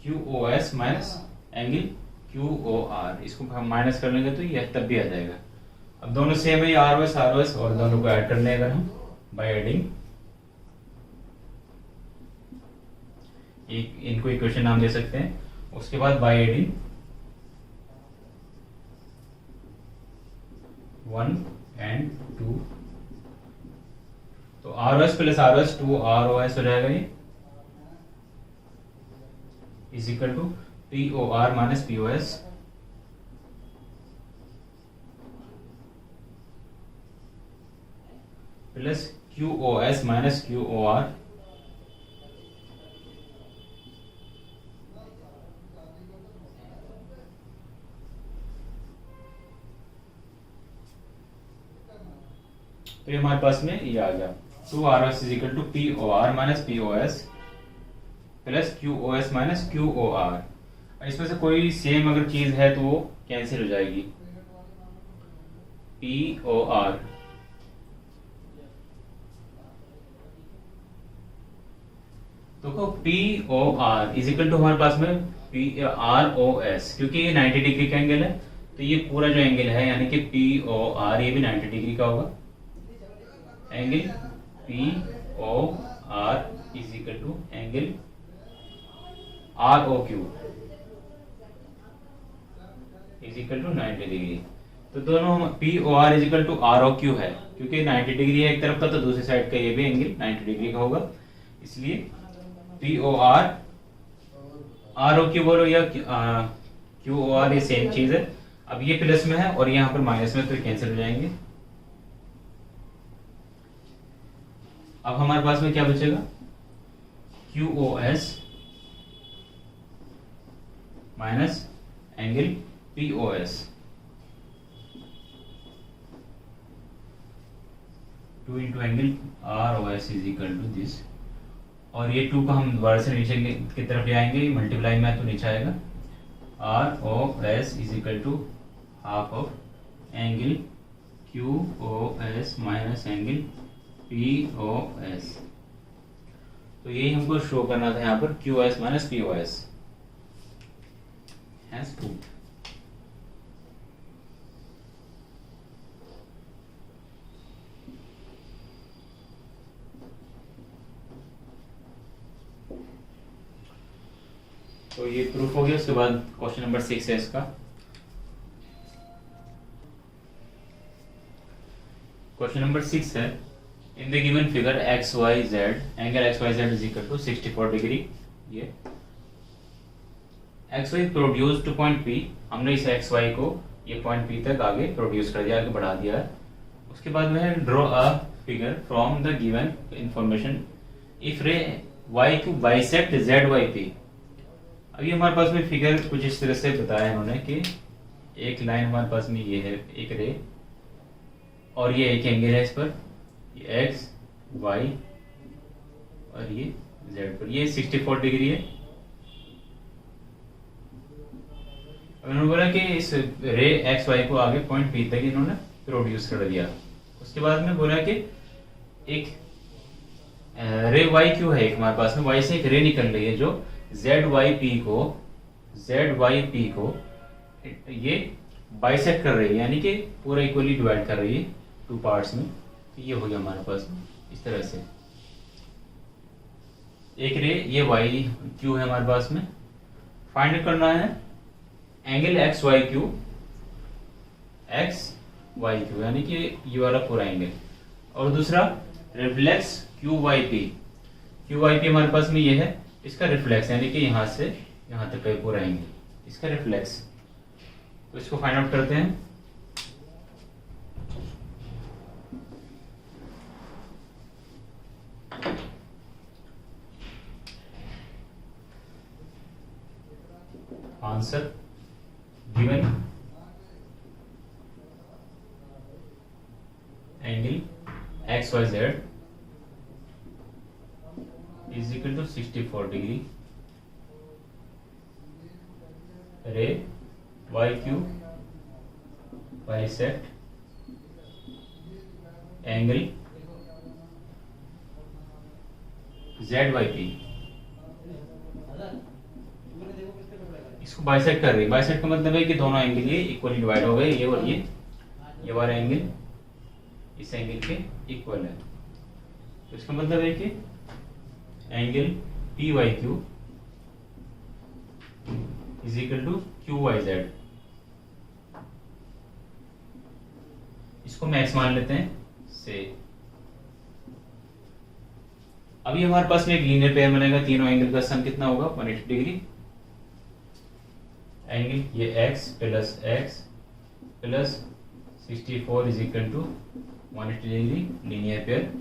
QOS minus angle QOR, इसको हम माइनस कर लेंगे तो ये तब भी आ जाएगा। अब दोनों सेम है, ROS और दोनों को ऐड कर लें अगर हम बाय एडिंग एक इनको इक्वेशन नाम दे सकते हैं। उसके बाद बाय एडिंग 1 एंड 2, तो ROS प्लस ROS 2 ROS हो जाएगा ये, is equal to POR minus POS plus QOS minus QOR तो ये हमारे पास में ये आ गया 2ROS is equal to POR minus POS plus QOS minus QOR। इसमें से कोई सेम अगर चीज है तो वो कैंसिल हो जाएगी। POR तो POR इज इक्वल टू हमारे पास में ROS, क्योंकि ये 90 डिग्री का एंगल है तो ये पूरा जो एंगल है यानी कि POR ये भी 90 डिग्री का होगा। Angle POR is equal to angle ROQ is equal to 90 degree. तो दोनों POR is equal to ROQ है, क्योंकि 90 डिग्री है एक तरफ का तो दूसरी साइड का ये भी एंगल 90 डिग्री का होगा, इसलिए POR ROQ बोलो या QOR ये सेम चीज है। अब ये प्लस में है और यहाँ पर माइनस में, तो कैंसिल हो जाएंगे। अब हमारे पास में क्या बचेगा, QOS minus angle POS, 2 into angle ROS is equal to this, और ये 2 का हम दोबारा से नीचे की तरफ ले आएंगे, मल्टीप्लाई में तो नीचे आएगा। ROS is equal to half of angle QOS minus angle POS। तो यही हमको शो करना था यहाँ पर, QOS minus POS has proved. तो ये प्रूफ हो गया। उसके बाद क्वेश्चन नंबर 6 है इसका। क्वेश्चन नंबर 6 है, in the given figure XYZ angle XYZ is equal to 64 degree. ये XY produce to point P, हमने इस XY को ये पॉइंट P तक आगे प्रोड्यूस कर दिया, आगे बढ़ा दिया है। उसके बाद में draw a figure from the given information if रे YQ बाइसेक्ट ZYP। अभी हमारे पास में फिगर कुछ इस तरह से बताया इन्होंने कि एक लाइन हमारे पास में ये है, एक रे, और ये एक एंगल है इस पर, ये X Y और ये Z पर, ये 64 डिग्री है। उन्होंने बोला कि इस रे XY को आगे पॉइंट P तक इन्होंने प्रोड्यूस कर दिया। उसके बाद में बोला कि एक रे YQ है, एक हमारे पास में Y से एक रे निकल रही है जो ZYP को ये बाइसेक्ट कर रही है, यानी कि पूरा इक्वली डिवाइड कर रही है 2 पार्ट्स में। तो ये हो गया हमारे पास में इस तरह से एक रे, ये YQ है हमारे पास में। फाइंड करना है एंगल XYQ यानी कि ये वाला पूरा एंगल, और दूसरा रिफ्लेक्स QYP हमारे पास में ये है, इसका रिफ्लेक्स यानी कि यहाँ से यहाँ तक का पूरा एंगल, इसका रिफ्लेक्स। तो इसको फाइंड आउट करते हैं। Answer given angle XYZ is equal to 64 degree, रे YQ बाइसेक्ट एंगल ZYP, इसको बाइसेक्ट कर रही है। बाइसेक्ट का मतलब है कि दोनों एंगल ये इक्वली डिवाइड हो गए, ये और ये वाला एंगल इस एंगल के इक्वल है। तो इसका मतलब है कि angle PYQ is equal to Q Y Z. इसको मैक्स मान लेते हैं से। अभी हमारे पास में एक लीनियर पेयर बनेगा, तीनों एंगल का सम कितना होगा 180 डिग्री। एंगल ये x plus 64 is equal to 180 degree linear pair.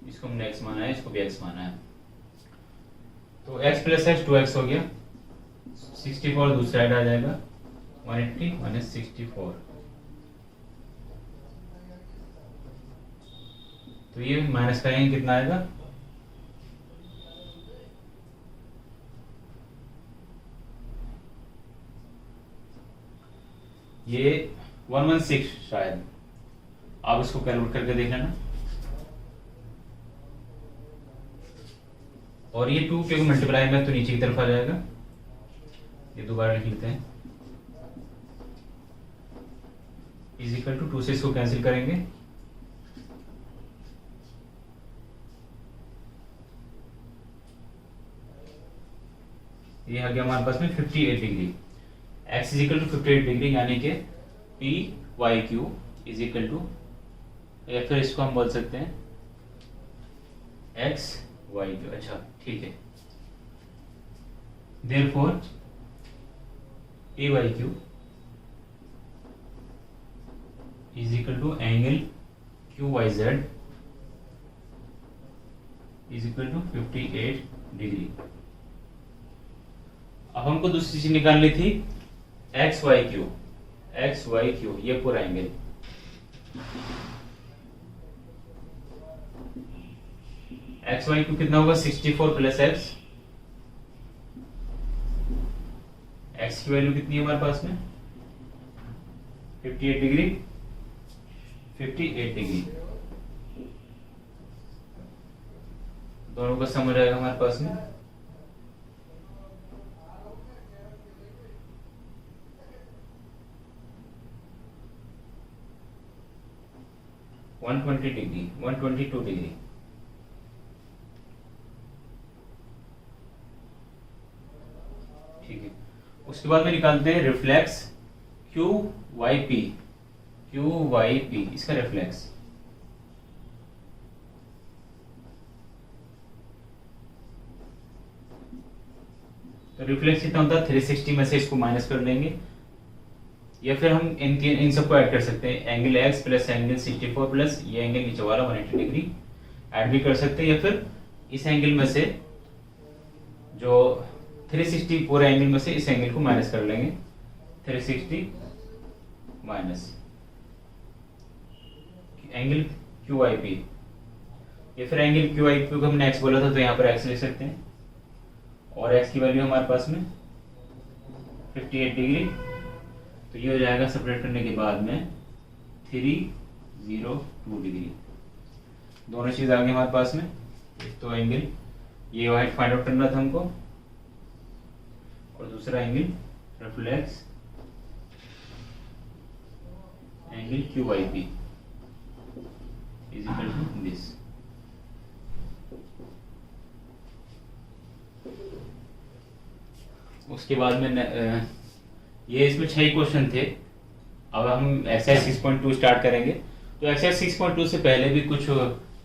इसको हमने x माना है, इसको भी x माना है, तो x प्लस x 2x हो गया, 64 दूसरी साइड आ जाएगा, 180 माइनस 64, तो ये माइनस करेंगे कितना आएगा, ये 116 शायद। आप इसको कैलकुलेट करके देख लेना। और ये 2 क्योंकि मल्टीप्लाई में तो नीचे की तरफ आ जाएगा, ये दोबारा लिख लेते हैं, इज इक्वल टू 2 से इसको कैंसिल करेंगे, ये आ गया हमारे पास में 58 degree. x is equal to 58 degree, यानी कि P Y Q is equal to, या फिर इसको हम बोल सकते हैं x वाई क्यू। अच्छा ठीक है, therefore P Y Q is equal to angle Q Y Z is equal to 58 degree. अब हमको दूसरी चीज निकालनी थी एक्स वाई क्यू, ये पूरा एंगल, एक्स वाई क्यू कितना होगा 64 प्लस एक्स, एक्स की वैल्यू कितनी है हमारे पास में 58 डिग्री, 58 डिग्री, दोनों का सम हो जाएगा हमारे पास में 120 डिग्री, 122 डिग्री। ठीक है, उसके बाद में निकालते हैं रिफ्लेक्स क्यू वाई पी, इसका रिफ्लेक्स तो रिफ्लेक्स कितना होता है 360 में से इसको माइनस कर लेंगे, या फिर हम इन सबको ऐड कर सकते हैं, angle x plus angle 64 plus ये एंगल नीचे वाला 180 डिग्री ऐड भी कर सकते हैं, या फिर इस एंगल में से जो 360 पूरे एंगल में से इस एंगल को माइनस कर लेंगे, 360 minus angle Q I P, या फिर एंगल क्यू आई पी को हमने x बोला था तो यहाँ पर x लिख सकते हैं, और x की वैल्यू हमारे पास में 58 डिग्री, तो ये हो जाएगा सेपरेट करने के बाद में 302 डिग्री। दोनों चीज आ गई हमारे पास में, एक तो एंगल ये वाइट फाइंड आउट करना था हमको, और दूसरा angle reflex angle Q Y P is equal to this. उसके बाद में ये इसमें 6 क्वेश्चन थे। अब हम एक्सरसाइज 6.2 स्टार्ट करेंगे, तो एक्सरसाइज 6.2 से पहले भी कुछ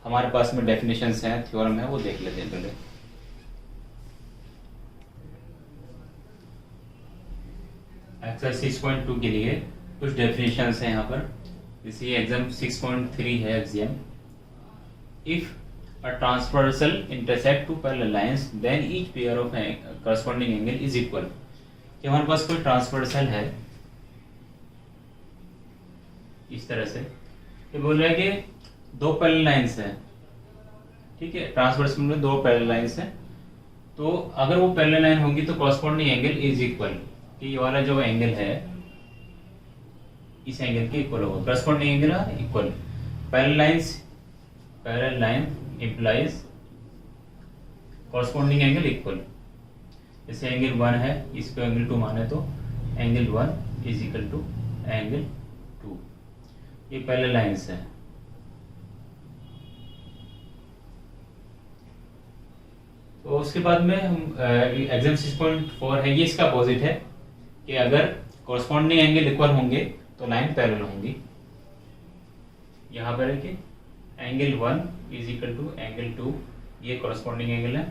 हमारे पास में डेफिनेशंस हैं, थ्योरम है, वो देख लेते हैं पहले। एक्सरसाइज 6.2 के लिए कुछ डेफिनेशंस हैं यहाँ पर, जैसे एग्जाम 6.3 है exam, if a transversal intersect two parallel lines then each pair of corresponding angle is equal। कि हमारे पास कोई ट्रांसवर्सल है इस तरह से, ये बोल रहा है कि 2 पैरेलल लाइंस हैं, ठीक है, ट्रांसवर्सल में 2 पैरेलल लाइंस हैं, तो अगर वो पैरेलल लाइन होंगी तो कॉरस्पॉन्डिंग एंगल इज इक्वल, कि ये वाला जो एंगल है इस एंगल के इक्वल होगा, corresponding angle equal. Parallel line implies corresponding angle equal, जैसे एंगल 1 है, इसको एंगल 2 माने तो angle 1 is equal to angle 2, ये पैरेलल लाइंस है। तो उसके बाद में हम एग्जाम 6.4 है, ये इसका अपोजिट है कि अगर कॉरस्पॉन्डिंग एंगल इक्वल होंगे तो लाइन पैरेलल होंगी। यहाँ पर है कि angle 1 is equal to angle 2, ये कॉरस्पॉन्डिंग एंगल है।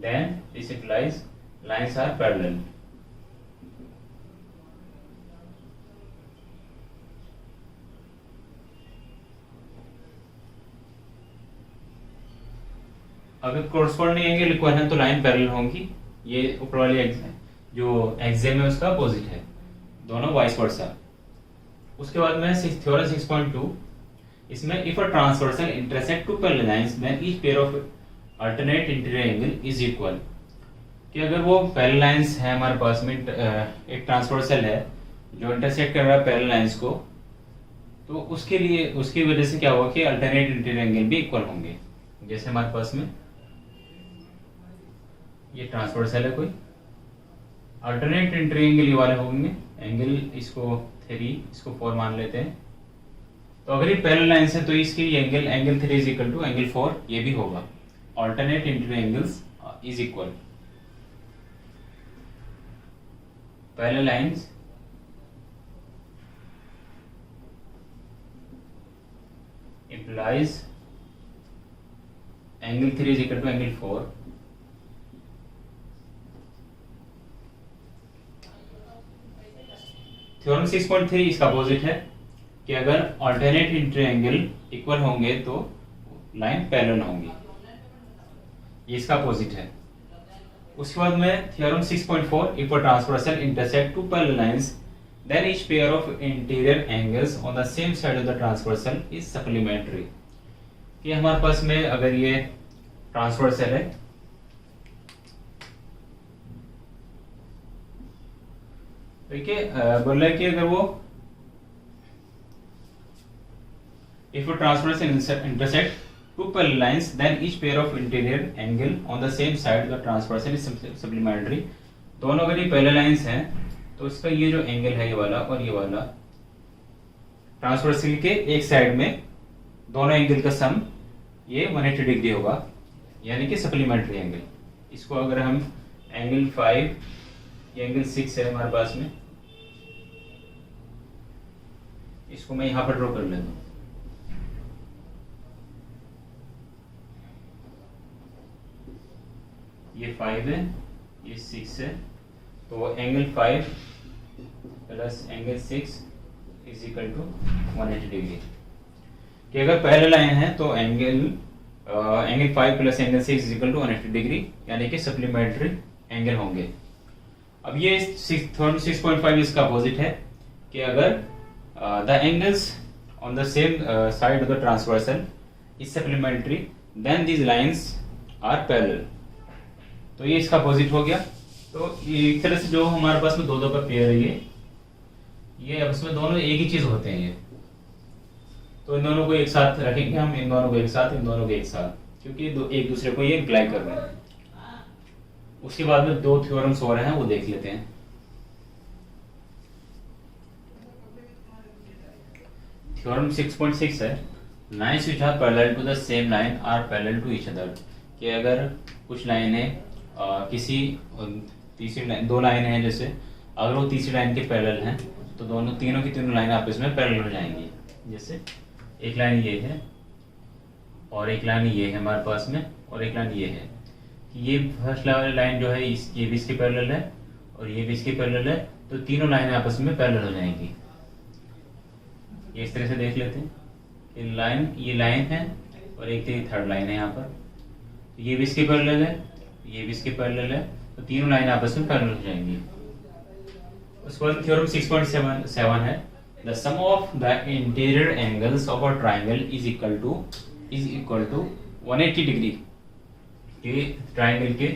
Then this implies lines are parallel। अगर कोरस्पॉन्डिंग एंगल इक्वल है तो लाइन पैरेलल होंगी। ये ऊपर वाली जो एग्जाम है उसका अपोजिट है, दोनों वाइस वर्सा। उसके बाद में थ्योरम 6.2, इसमें if a transversal intersect two parallel lines then each pair of alternate interior angle is equal. कि अगर वो पैरेलल लाइंस है हमारे पास में, एक ट्रांसवर्सल है जो इंटरसेक्ट कर रहा है पैरेलल लाइंस को, तो उसके लिए उसकी वजह से क्या होगा कि अल्टरनेट इंटीरियर एंगल भी इक्वल होंगे। जैसे हमारे पास में ये ट्रांसवर्सल है कोई, अल्टरनेट इंटीरियर एंगल ये वाले होंगे, एंगल इसको 3 इसको 4 मान लेते हैं। तो अगर ये पैरेलल लाइंस है तो इसकी angle 3 is equal to angle 4 ये भी होगा। Alternate interior angles is equal. Parallel lines implies angle 3 is equal to angle 4। Theorem 6.3 इसका अपोजिट है कि अगर अल्टरनेट इंटीरियर एंगल इक्वल होंगे तो लाइन पैरेलल होंगी, ये इसका अपोजिट है। उसके बाद में theorem 6.4, if a transversal intersect two parallel lines then each pair of interior angles on the same side of the transversal is supplementary. कि हमारे पास में अगर ये ट्रांसवर्सल है, देखिए बोल रहा है कि अगर वो if a transversal intersect two parallel lines then each pair of interior angle on the same side of the transversal is supplementary। दोनों अगर ये पैरेलल लाइंस हैं तो इसका ये जो एंगल है ये वाला और ये वाला ट्रांसवर्सल के एक साइड में दोनों एंगल का सम ये 180 डिग्री होगा, यानी कि सप्लीमेंट्री एंगल। इसको अगर हम एंगल 5 या एंगल 6 है हमारे पास में, इसको मैं यहां पर ड्रॉ कर लेता हूं। ये 5 है, ये 6 है, तो angle 5 plus angle 6 is equal to 180 degree. कि अगर पैरेलल लाइन है तो angle 5 plus angle 6 is equal to 180 degree, यानी कि सप्लीमेंट्री एंगल होंगे। अब ये थ्योरम 6.5 इसका अपोजिट है कि अगर the angles on the same side of the transversal is supplementary then these lines are parallel. तो ये इसका अपोजिट हो गया। तो एक तरह से जो हमारे पास में दो का पेयर है ये अब इसमें दोनों एक ही चीज होते हैं। ये तो इन दोनों को एक साथ रखेंगे हम, इन दोनों को एक साथ, इन दोनों को एक साथ, क्योंकि एक दूसरे को ये इम्प्लाई कर रहे हैं। उसके बाद में 2 थ्योरम्स और हैं, वो देख लेते हैं। थ्योरम 6.6 है, lines which are parallel to the same line are parallel to each other. कि अगर कुछ लाइनें किसी तीसरी लाइन, 2 लाइनें हैं जैसे, अगर वो तीसरी लाइन के पैरेलल हैं तो तीनों की तीनों लाइनें आपस में पैरेलल हो जाएंगी। जैसे एक लाइन ये है और एक लाइन ये है हमारे पास में और एक लाइन ये है। ये फर्स्ट लाइन जो है ये भी इसके पैरेलल है और ये भी इसके पैरेलल है, तो तीनों लाइनें आपस में पैरेलल हो जाएंगी। ये इस तरह से देख लेते हैं। ये लाइन है और एक थर्ड लाइन है यहाँ पर, ये भी इसके पैरेलल है, ये भी इसके पैरेलल है, तो तीनों लाइन आपस में पैरेलल हो जाएंगी। उसके बाद थ्योरम 6.7 है, the sum of the interior angles of a triangle is equal to 180 degree. के ट्रायंगल के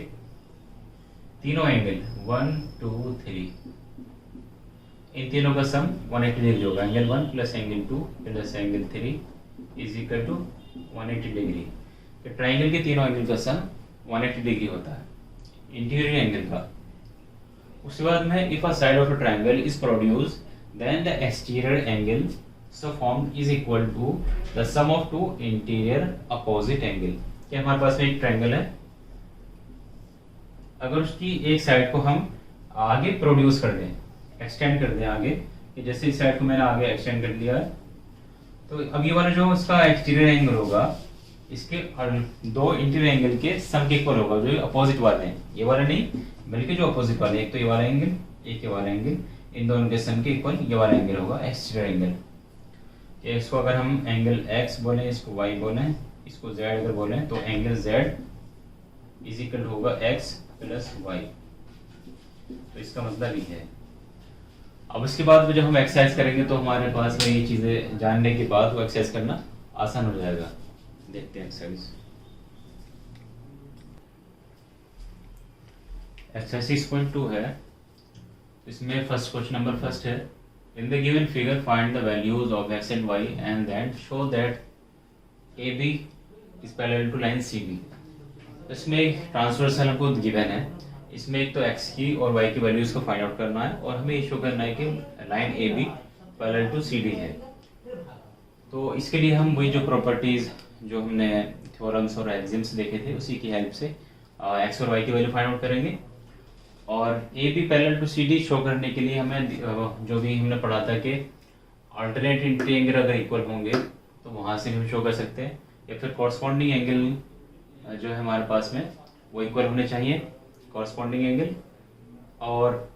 तीनों एंगल 1 2 3, इन तीनों का सम 180 डिग्री होगा। Angle 1 plus angle 2 plus angle 3 is equal to 180 degree. Triangle के तीनों एंगल का सम 180 डिग्री होता है इंटीरियर एंगल का। उसके बाद में if a side of a triangle is produce then the exterior angle so formed is equal to the sum of two interior opposite angle। कि हमारे पास में एक ट्रायंगल है, अगर उसकी एक साइड को हम आगे प्रोड्यूस कर दें, एक्सटेंड कर दें आगे, कि जैसे इस साइड को मैंने आगे एक्सटेंड कर दिया है, तो अब ये वाला जो उसका एक्सटीरियर एंगल होगा इसके दो इंटीरियर एंगल के सम के इक्वल होगा, जो अपोजिट वाले हैं, ये वाला नहीं बल्कि जो अपोजिट वाले, एक तो ये वाला एंगल, एक ये वाला एंगल, इन दोनों के सम के इक्वल ये वाला एंगल होगा एक्सटीरियर एंगल। इसको अगर हम एंगल x बोले, इसको y बोले, इसको z अगर बोले, तो एंगल z इज इक्वल होगा x प्लस y। तो इसका मतलब ये है। अब इसके बाद जब हम एक्सरसाइज करेंगे तो हमारे पास में ये चीजें जानने के बाद वो एक्सरसाइज करना आसान हो जाएगा। देखते हैं एक्सरसाइज। एक्सरसाइज 6.2 है, इसमें फर्स्ट क्वेश्चन नंबर फर्स्ट है, in the given figure find the values of x and y and then show that AB is parallel to line CD। इसमें ट्रांसवर्सल हमको गिवन है, इसमें एक तो x की और y की वैल्यूज को फाइंड आउट करना है और हमें ये शो करना है कि line AB parallel to CD है। तो इसके लिए हम वही जो प्रॉपर्टीज जो हमने थ्योरम्स और एक्सिम्स देखे थे उसी की हेल्प से x और y की वैल्यू फाइंड आउट करेंगे। और AB parallel to CD show करने के लिए हमें जो भी हमने पढ़ा था कि अल्टरनेट इंटीरियर एंगल अगर इक्वल होंगे तो वहाँ से हम शो कर सकते हैं, या फिर कॉरस्पॉन्डिंग एंगल जो है हमारे पास में वो इक्वल होने चाहिए, कॉरस्पॉन्डिंग एंगल, और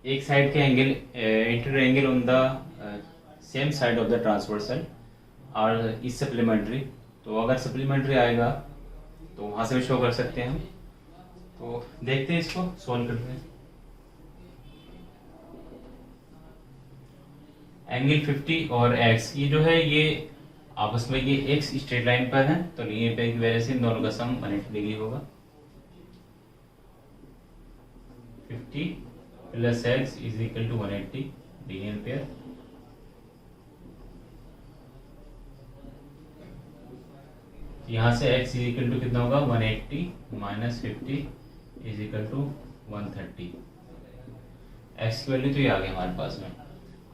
एक साइड के angle interior angle on the same side of the transversal और इज सप्लीमेंट्री। तो अगर सप्लीमेंट्री आएगा तो वहाँ से भी शो कर सकते हैं हम। तो देखते हैं, इसको सॉल्व करते हैं। एंगल 50 और x ये जो है ये आपस में ये x स्ट्रेट लाइन पर है, तो लीनियर पेयर की वजह से इन दोनों का सम 180 डिग्री होगा। 50 plus x is equal to 180 linear pair. यहाँ से x इज इक्वल टू कितना होगा 180 minus 50 is equal to 130। x की वैल्यू तो ये आ गई हमारे पास में।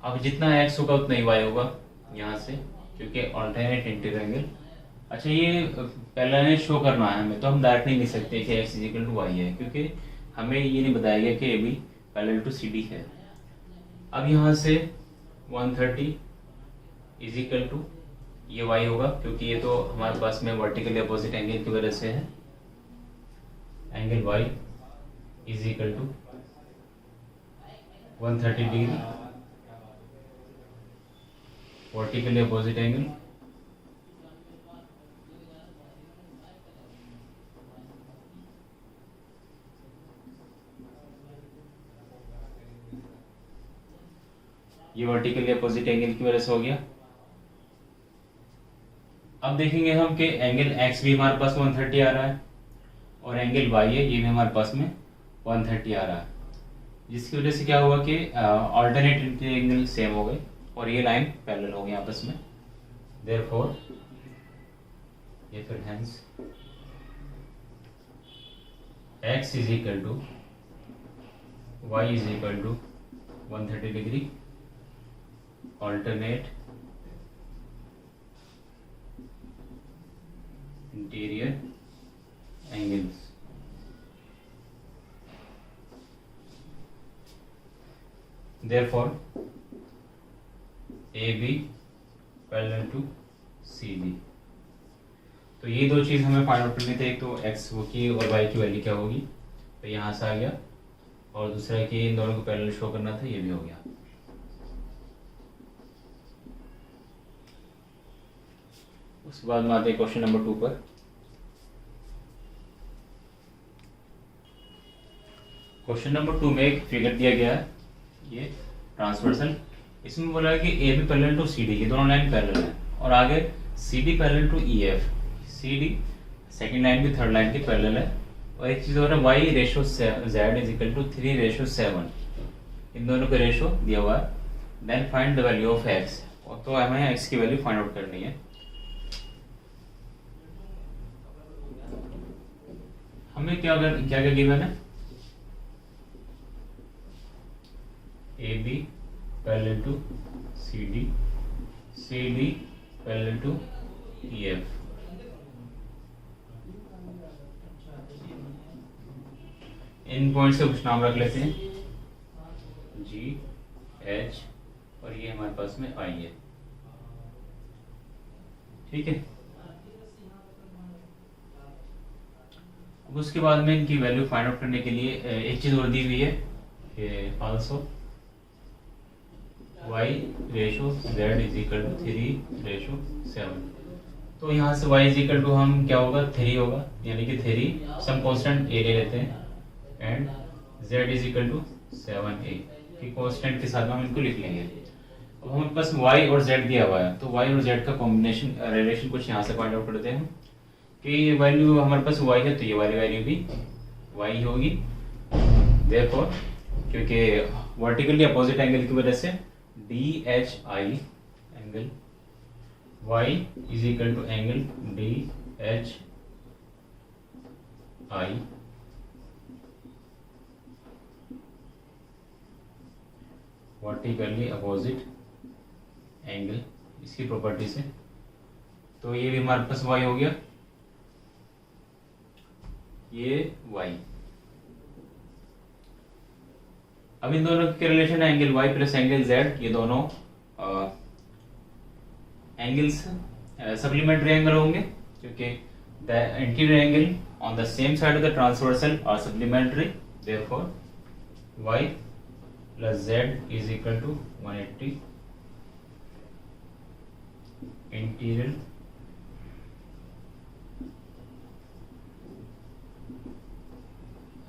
अब जितना x होगा उतना ही y होगा यहाँ से, क्योंकि अल्टरनेट इंटीरियर एंगल। अच्छा, ये पहले शो करना है हमें, तो हम डायरेक्ट नहीं लिख सकते कि x is equal to y है, क्योंकि हमें ये नहीं बताया गया कि AB पैरेलल टू CD है। अब यहाँ से 130 इज इक्वल टू ये y होगा, क्योंकि ये तो हमारे पास में वर्टिकली अपोजिट एंगल की वजह से है। Angle y is equal to 130 degree, vertically opposite angle. ये वर्टिकली अपोजिट एंगल की वजह से हो गया। अब देखेंगे हम कि एंगल x भी हमारे पास 130 आ रहा है और एंगल y है ये भी हमारे पास में 130 आ रहा है, जिसकी वजह से क्या हुआ कि अल्टरनेट इंटीरियर एंगल सेम हो गए और ये लाइन पैरेलल हो गई आपस में। देयरफॉर ये फिर hence x is equal to y is equal to 130 degree alternate interior angles. Therefore AB parallel to CD। तो ये दो चीज हमें फाइंड आउट करनी थी, एक तो x की और y की वैल्यू क्या होगी, तो यहाँ से आ गया, और दूसरा कि इन दोनों को पैरेलल शो करना था, ये भी हो गया। उसके बाद में आते हैं क्वेश्चन नंबर 2 पर। क्वेश्चन नंबर 2 में एक फिगर दिया गया है, ये ट्रांसवर्सल, इसमें बोला है कि AB पैरेलल टू CD, ये दोनों लाइन पैरेलल है, और आगे CD parallel to EF, CD second line भी थर्ड लाइन के पैरेलल है, और एक चीज हो रहा है y ratio z is equal to 3:7, इन दोनों का रेशो दिया हुआ है। Then find the value of x, और तो हमें x की वैल्यू फाइंड आउट करनी है। हमें क्या गिवन है, AB parallel to CD C D parallel to E F. इन पॉइंट से कुछ नाम रख लेते हैं, जी एच, और ये हमारे पास में आई है, ठीक है। अब उसके बाद में इनकी वैल्यू फाइंड आउट करने के लिए एक चीज और दी हुई है कि also y ratio z is equal to 3:7। तो यहाँ से y इज इक्वल टू हम क्या होगा 3 होगा, यानी कि 3 सम कांस्टेंट a ले लेते हैं and z is equal to 7a कि कांस्टेंट के साथ में हम इनको लिख लेंगे। अब हमारे पास y और z दिया हुआ है, तो y और z का कॉम्बिनेशन रिलेशन कुछ यहाँ से फाइंड आउट करते हैं कि ये वैल्यू हमारे पास y है तो ये वाली वैल्यू भी y होगी। देयरफॉर क्योंकि वर्टिकली अपोजिट एंगल की वजह से DHI angle y is equal to angle DHI vertically opposite angle, इसकी प्रॉपर्टी से, तो ये भी हमारे पास y हो गया, ये y। अब इन दोनों के रिलेशन है angle y plus angle z, ये दोनों एंगल्स सप्लीमेंट्री एंगल होंगे क्योंकि the interior angle on the same side of the transversal are supplementary. Therefore y plus z is equal to 180 interior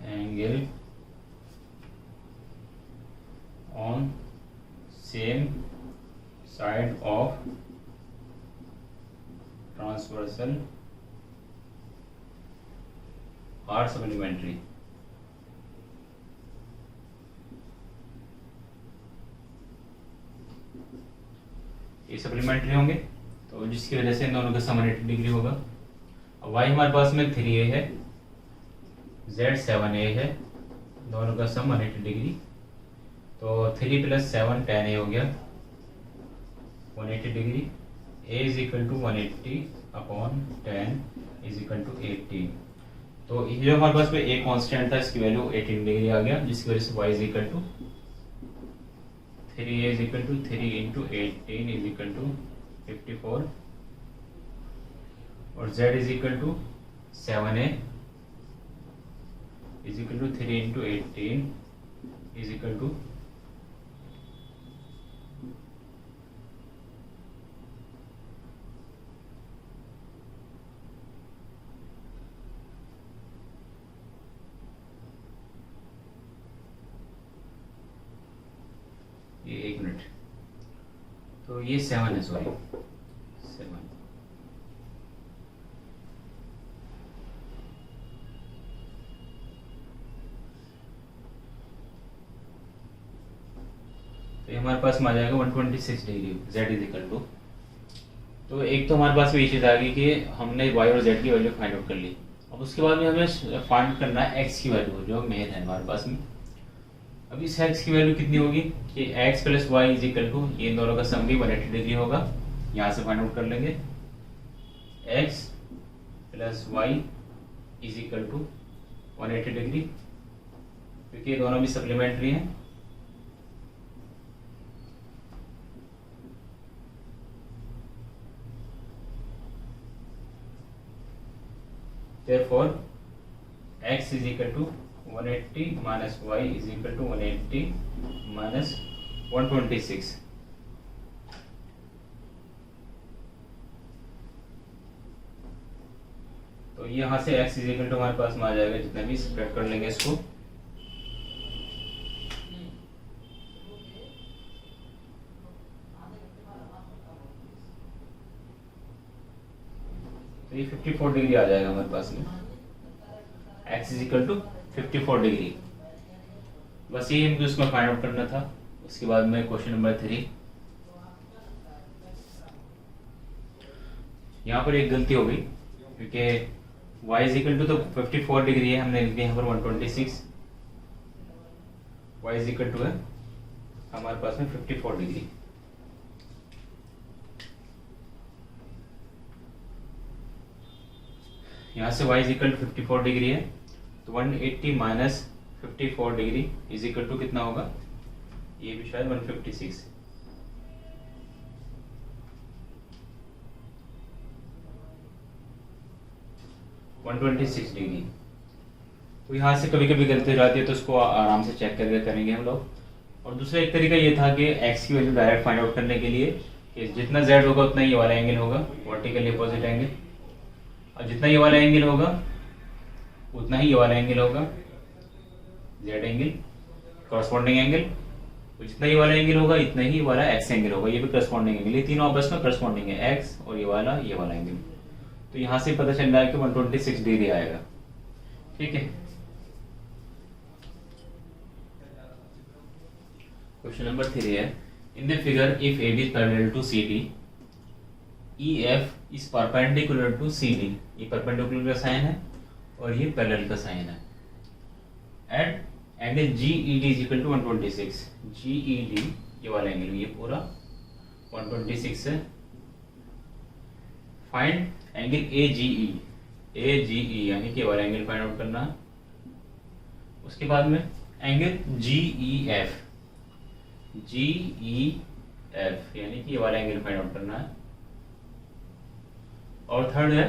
angle on same side of transversal are supplementary। ये सप्लीमेंट्री होंगे तो जिसकी वजह से इन दोनों का सम 180 डिग्री होगा। अब y हमारे पास में 3a है, z 7a है, दोनों का सम 180 डिग्री, तो 3 प्लस 7 10a हो गया 180 degree. a is equal to 180 upon 10 is equal to 18। तो ये जो हमारे पास में a कांस्टेंट था इसकी वैल्यू 18 डिग्री आ गया, जिसकी वजह से y is equal to 3a is equal to 3 into 18 is equal to 54 और z is equal to 7a is equal to 3 into 18 is equal to 1 minute, तो ये 7 है, सॉरी 7। तो ये हमारे पास में आ जाएगा 126 degree z is equal to. तो एक तो हमारे पास में ये चीज़ आ गई कि हमने y और z की वैल्यू फाइंड आउट कर ली। अब उसके बाद में हमें फाइंड करना है x की वैल्यू जो मेन है हमारे पास में। अब इस x की वैल्यू कितनी होगी कि x plus Y is equal to, ये इन दोनों का सम भी 180 डिग्री होगा, यहाँ से फाइंड आउट कर लेंगे x plus Y is equal to 180 degree, क्योंकि ये दोनों भी सप्लीमेंट्री हैं। Therefore x is equal to 180 minus y is equal to 180 minus 126। तो यहाँ से x is equal to हमारे पास में आ जाएगा, जितना भी स्प्रेड कर लेंगे इसको, तो ये 54 डिग्री आ जाएगा हमारे पास में, x is equal to 54 degree. बस ये हमको इसमें फाइंड आउट करना था। उसके बाद में क्वेश्चन नंबर 3, यहाँ पर एक गलती हो गई क्योंकि y इज इक्वल टू तो 54 डिग्री है, हमने लिख दिया यहाँ पर 126, y इज इक्वल टू है हमारे पास में 54 डिग्री। यहाँ से y is equal to 54 degree है, तो 180 minus 54 degree is equal to कितना होगा, ये भी शायद 156। डिग्री। तो यहाँ से कभी कभी गलती हो जाती है, तो उसको आराम से चेक करके करेंगे हम लोग। और दूसरा एक तरीका ये था कि x की वैल्यू डायरेक्ट फाइंड आउट करने के लिए कि जितना z होगा उतना ये वाला एंगल होगा, वर्टिकली अपोजिट एंगल, और जितना ये वाला एंगल होगा उतना ही ये वाला एंगल होगा, z एंगल कॉरस्पॉन्डिंग एंगल, तो जितना ये वाला एंगल होगा इतना ही वाला x एंगल होगा, ये भी करस्पॉन्डिंग एंगल, ये तीनों आपस में करस्पॉन्डिंग है, x और ये वाला एंगल। तो यहाँ से पता चल रहा है कि 126 डिग्री आएगा। ठीक है, क्वेश्चन नंबर 3 है, in the figure if AB is parallel to CD, EF is perpendicular to CD, ये परपेंडिकुलर का साइन है और ये पैरेलल का साइन है। At angle GED is equal to 126, GED ये वाला एंगल, ये पूरा 126 है। फाइंड एंगल AGE, AGE यानी कि ये वाला एंगल फाइंड आउट करना। उसके बाद में एंगल GEF, GEF यानी कि ये वाला एंगल फाइंड आउट करना है। और थर्ड है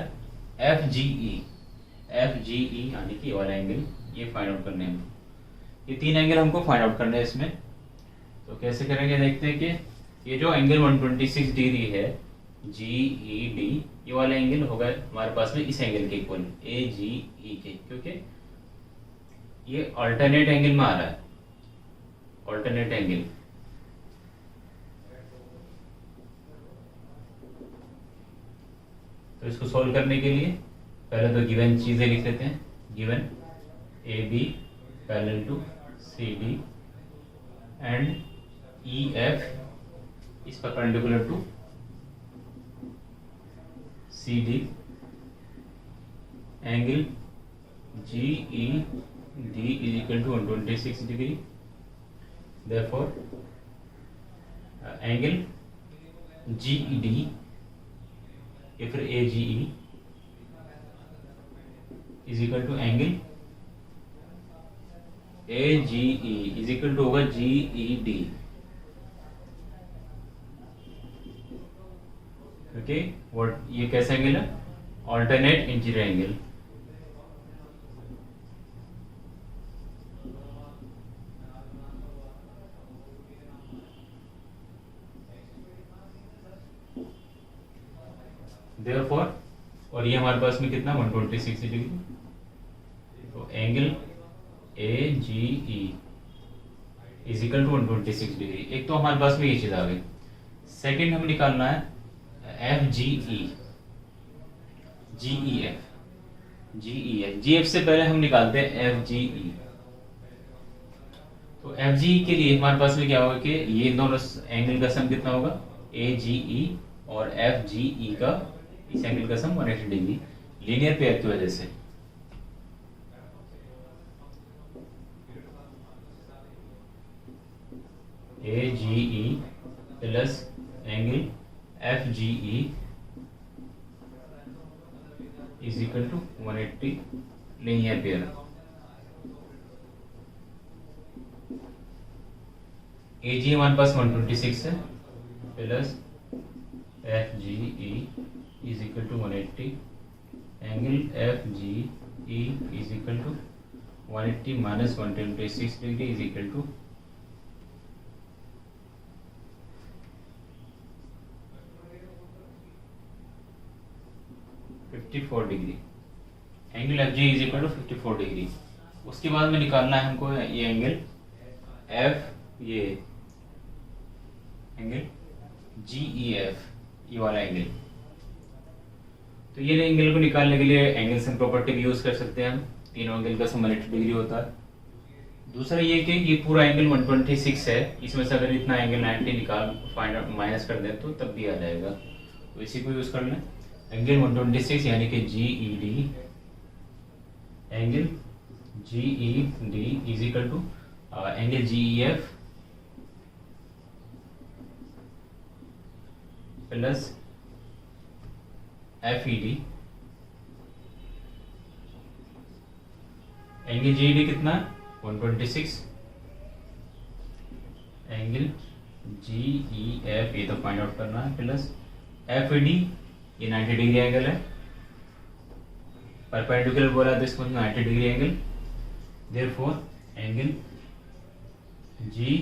FGE, FGE यानी कि ये वाला एंगल, ये फाइंड आउट करने हैं। ये तीन एंगल हमको फाइंड आउट करने हैं इसमें। तो कैसे करेंगे, देखते हैं कि ये जो एंगल 126 डिग्री है GED, ये वाला एंगल होगा हमारे पास में इस एंगल के इक्वल AGE के, क्योंकि ये अल्टरनेट एंगल में आ रहा है, अल्टरनेट एंगल। तो इसको सॉल्व करने के लिए पहले तो गिवन चीजें लिख लेते हैं। Given AB parallel to CD and EF is perpendicular to CD, angle GED is equal to 126 degree, therefore angle GED या फिर AGE is equal to angle AGE is equal to होगा GED। ओके, ये कैसा एंगल है, ऑल्टरनेट इंटीरियर एंगल। देयरफॉर, और ये हमारे पास में कितना 126 डिग्री, तो angle AGE is equal to 126 degree. एक तो हमारे पास में ये चीज आ गई। सेकंड हमें निकालना है FGE, GEF से पहले हम निकालते हैं FGE। तो FGE के लिए हमारे पास में क्या होगा कि ये दोनों एंगल का सम कितना होगा, AGE और FGE का इस एंगल का सम 180 डिग्री, लीनियर पेयर की वजह से। AGE plus angle FGE is equal to 180 linear pair. AG हमारे पास 126 है plus FGE is equal to 180, angle FGE is equal to 180 minus 126 degree is equal to 54 degree. Angle FG is equal to 54 degree. उसके बाद में निकालना है हमको ये एंगल F, ये एंगल GEF, ये वाला एंगल। तो ये एंगल को निकालने के लिए एंगल सम प्रॉपर्टी भी यूज कर सकते हैं हम। तीनों एंगल का सम 180 डिग्री होता है। दूसरा ये कि ये पूरा एंगल 126 है, इसमें से अगर इतना एंगल 90 निकाल फाइंड आउट माइनस कर दें तो तब भी आ जाएगा। तो इसी को यूज कर लें। एंगल 126 यानी कि GED, angle GED is equal to angle GEF plus FED angle G D कितना है 126, एंगल जी ई एफ ये तो फाइंड आउट करना है, प्लस एफ डी ये 90 डिग्री एंगल है, परपेंडिकुलर बोला तो इसको 90 degree angle, therefore angle G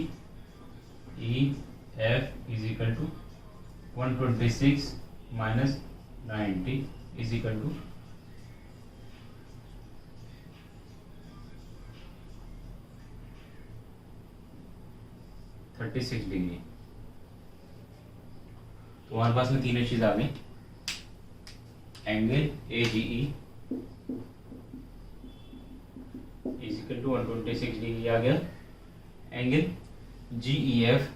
E F is equal to 126 minus 90 is equal to 36 degree. तो हमारे पास में तीनों चीज आ गई, angle A G E is equal to 126 degree आ गया, angle G E F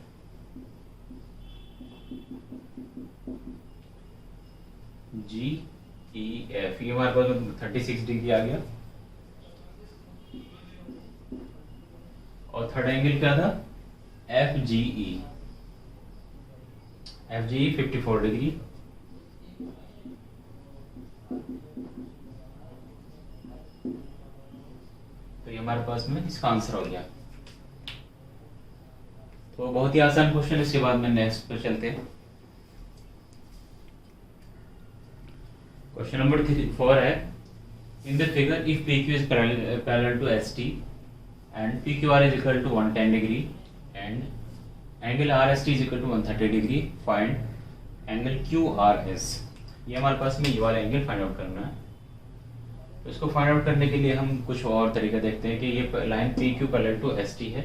G E F ये हमारे पास में 36 डिग्री आ गया, और थर्ड एंगल क्या था एफ जी ई 54 डिग्री, तो ये हमारे पास में इसका आंसर हो गया। तो बहुत ही आसान क्वेश्चन, इसके बाद में नेक्स्ट पे चलते हैं। क्वेश्चन नंबर 4 है, in the figure if P Q is parallel to S T and P Q R is equal to 110 degree and angle R S T is equal to 130 degree, find angle Q R S. ये हमारे पास में ये वाला एंगल फाइंड आउट करना है। तो इसको फाइंड आउट करने के लिए हम कुछ और तरीका देखते हैं कि ये line P Q parallel to S T है,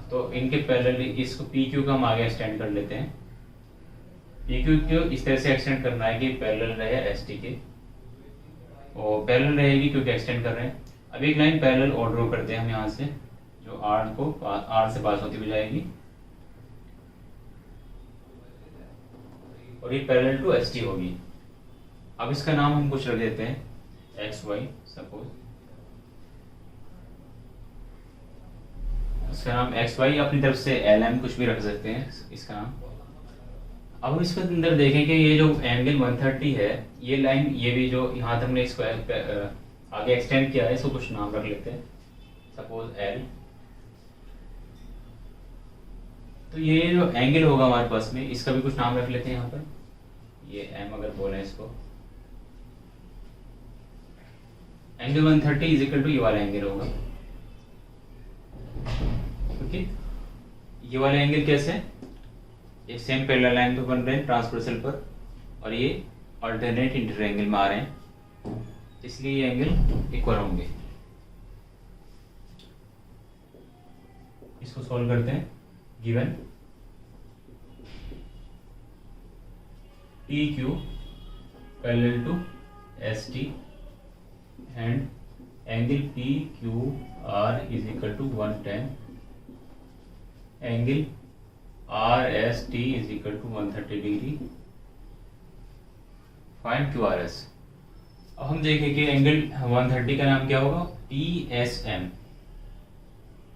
तो इनके पैरेलल इसको पी क्यू का हम आगे एक्सटेंड कर लेते हैं। पी क्यू को इस तरह से एक्सटेंड करना है कि पैरेलल रहे एस टी के, और पैरेलल रहेगी क्योंकि एक्सटेंड कर रहे हैं। अब एक लाइन पैरेलल और ड्रॉ करते हैं हम यहाँ से, जो आर से पास होती हुई जाएगी, और ये पैरेलल टू एस टी होगी। अब इसका नाम हम कुछ रख देते हैं एक्स वाई, सपोज इसका नाम एक्स वाई, अपनी तरफ से एल एम कुछ भी रख सकते हैं इसका नाम। अब हम इसके अंदर देखें कि ये जो एंगल 130 है, ये लाइन, ये भी जो यहाँ तक हमने इसको आगे एक्सटेंड किया है, इसको कुछ नाम रख लेते हैं, सपोज एल। तो ये जो एंगल होगा हमारे पास में, इसका भी कुछ नाम रख लेते हैं यहाँ पर, ये एम अगर बोले इसको। एंगल 130 इज इक्वल टू ये वाला एंगल होगा, ओके। ये वाला एंगल कैसे, एक सेम पैरेलल लाइन पे बन रहे हैं ट्रांसवर्सल पर, और ये अल्टरनेट इंटरएंगल में आ रहे हैं, इसलिए ये एंगल इक्वल होंगे। इसको सॉल्व करते हैं। Given P Q parallel to S T and angle P Q R is equal to 110, angle R S T is equal to 130 degree, find Q R S. अब हम देखेंगे एंगल 130 का नाम क्या होगा, पी एस एम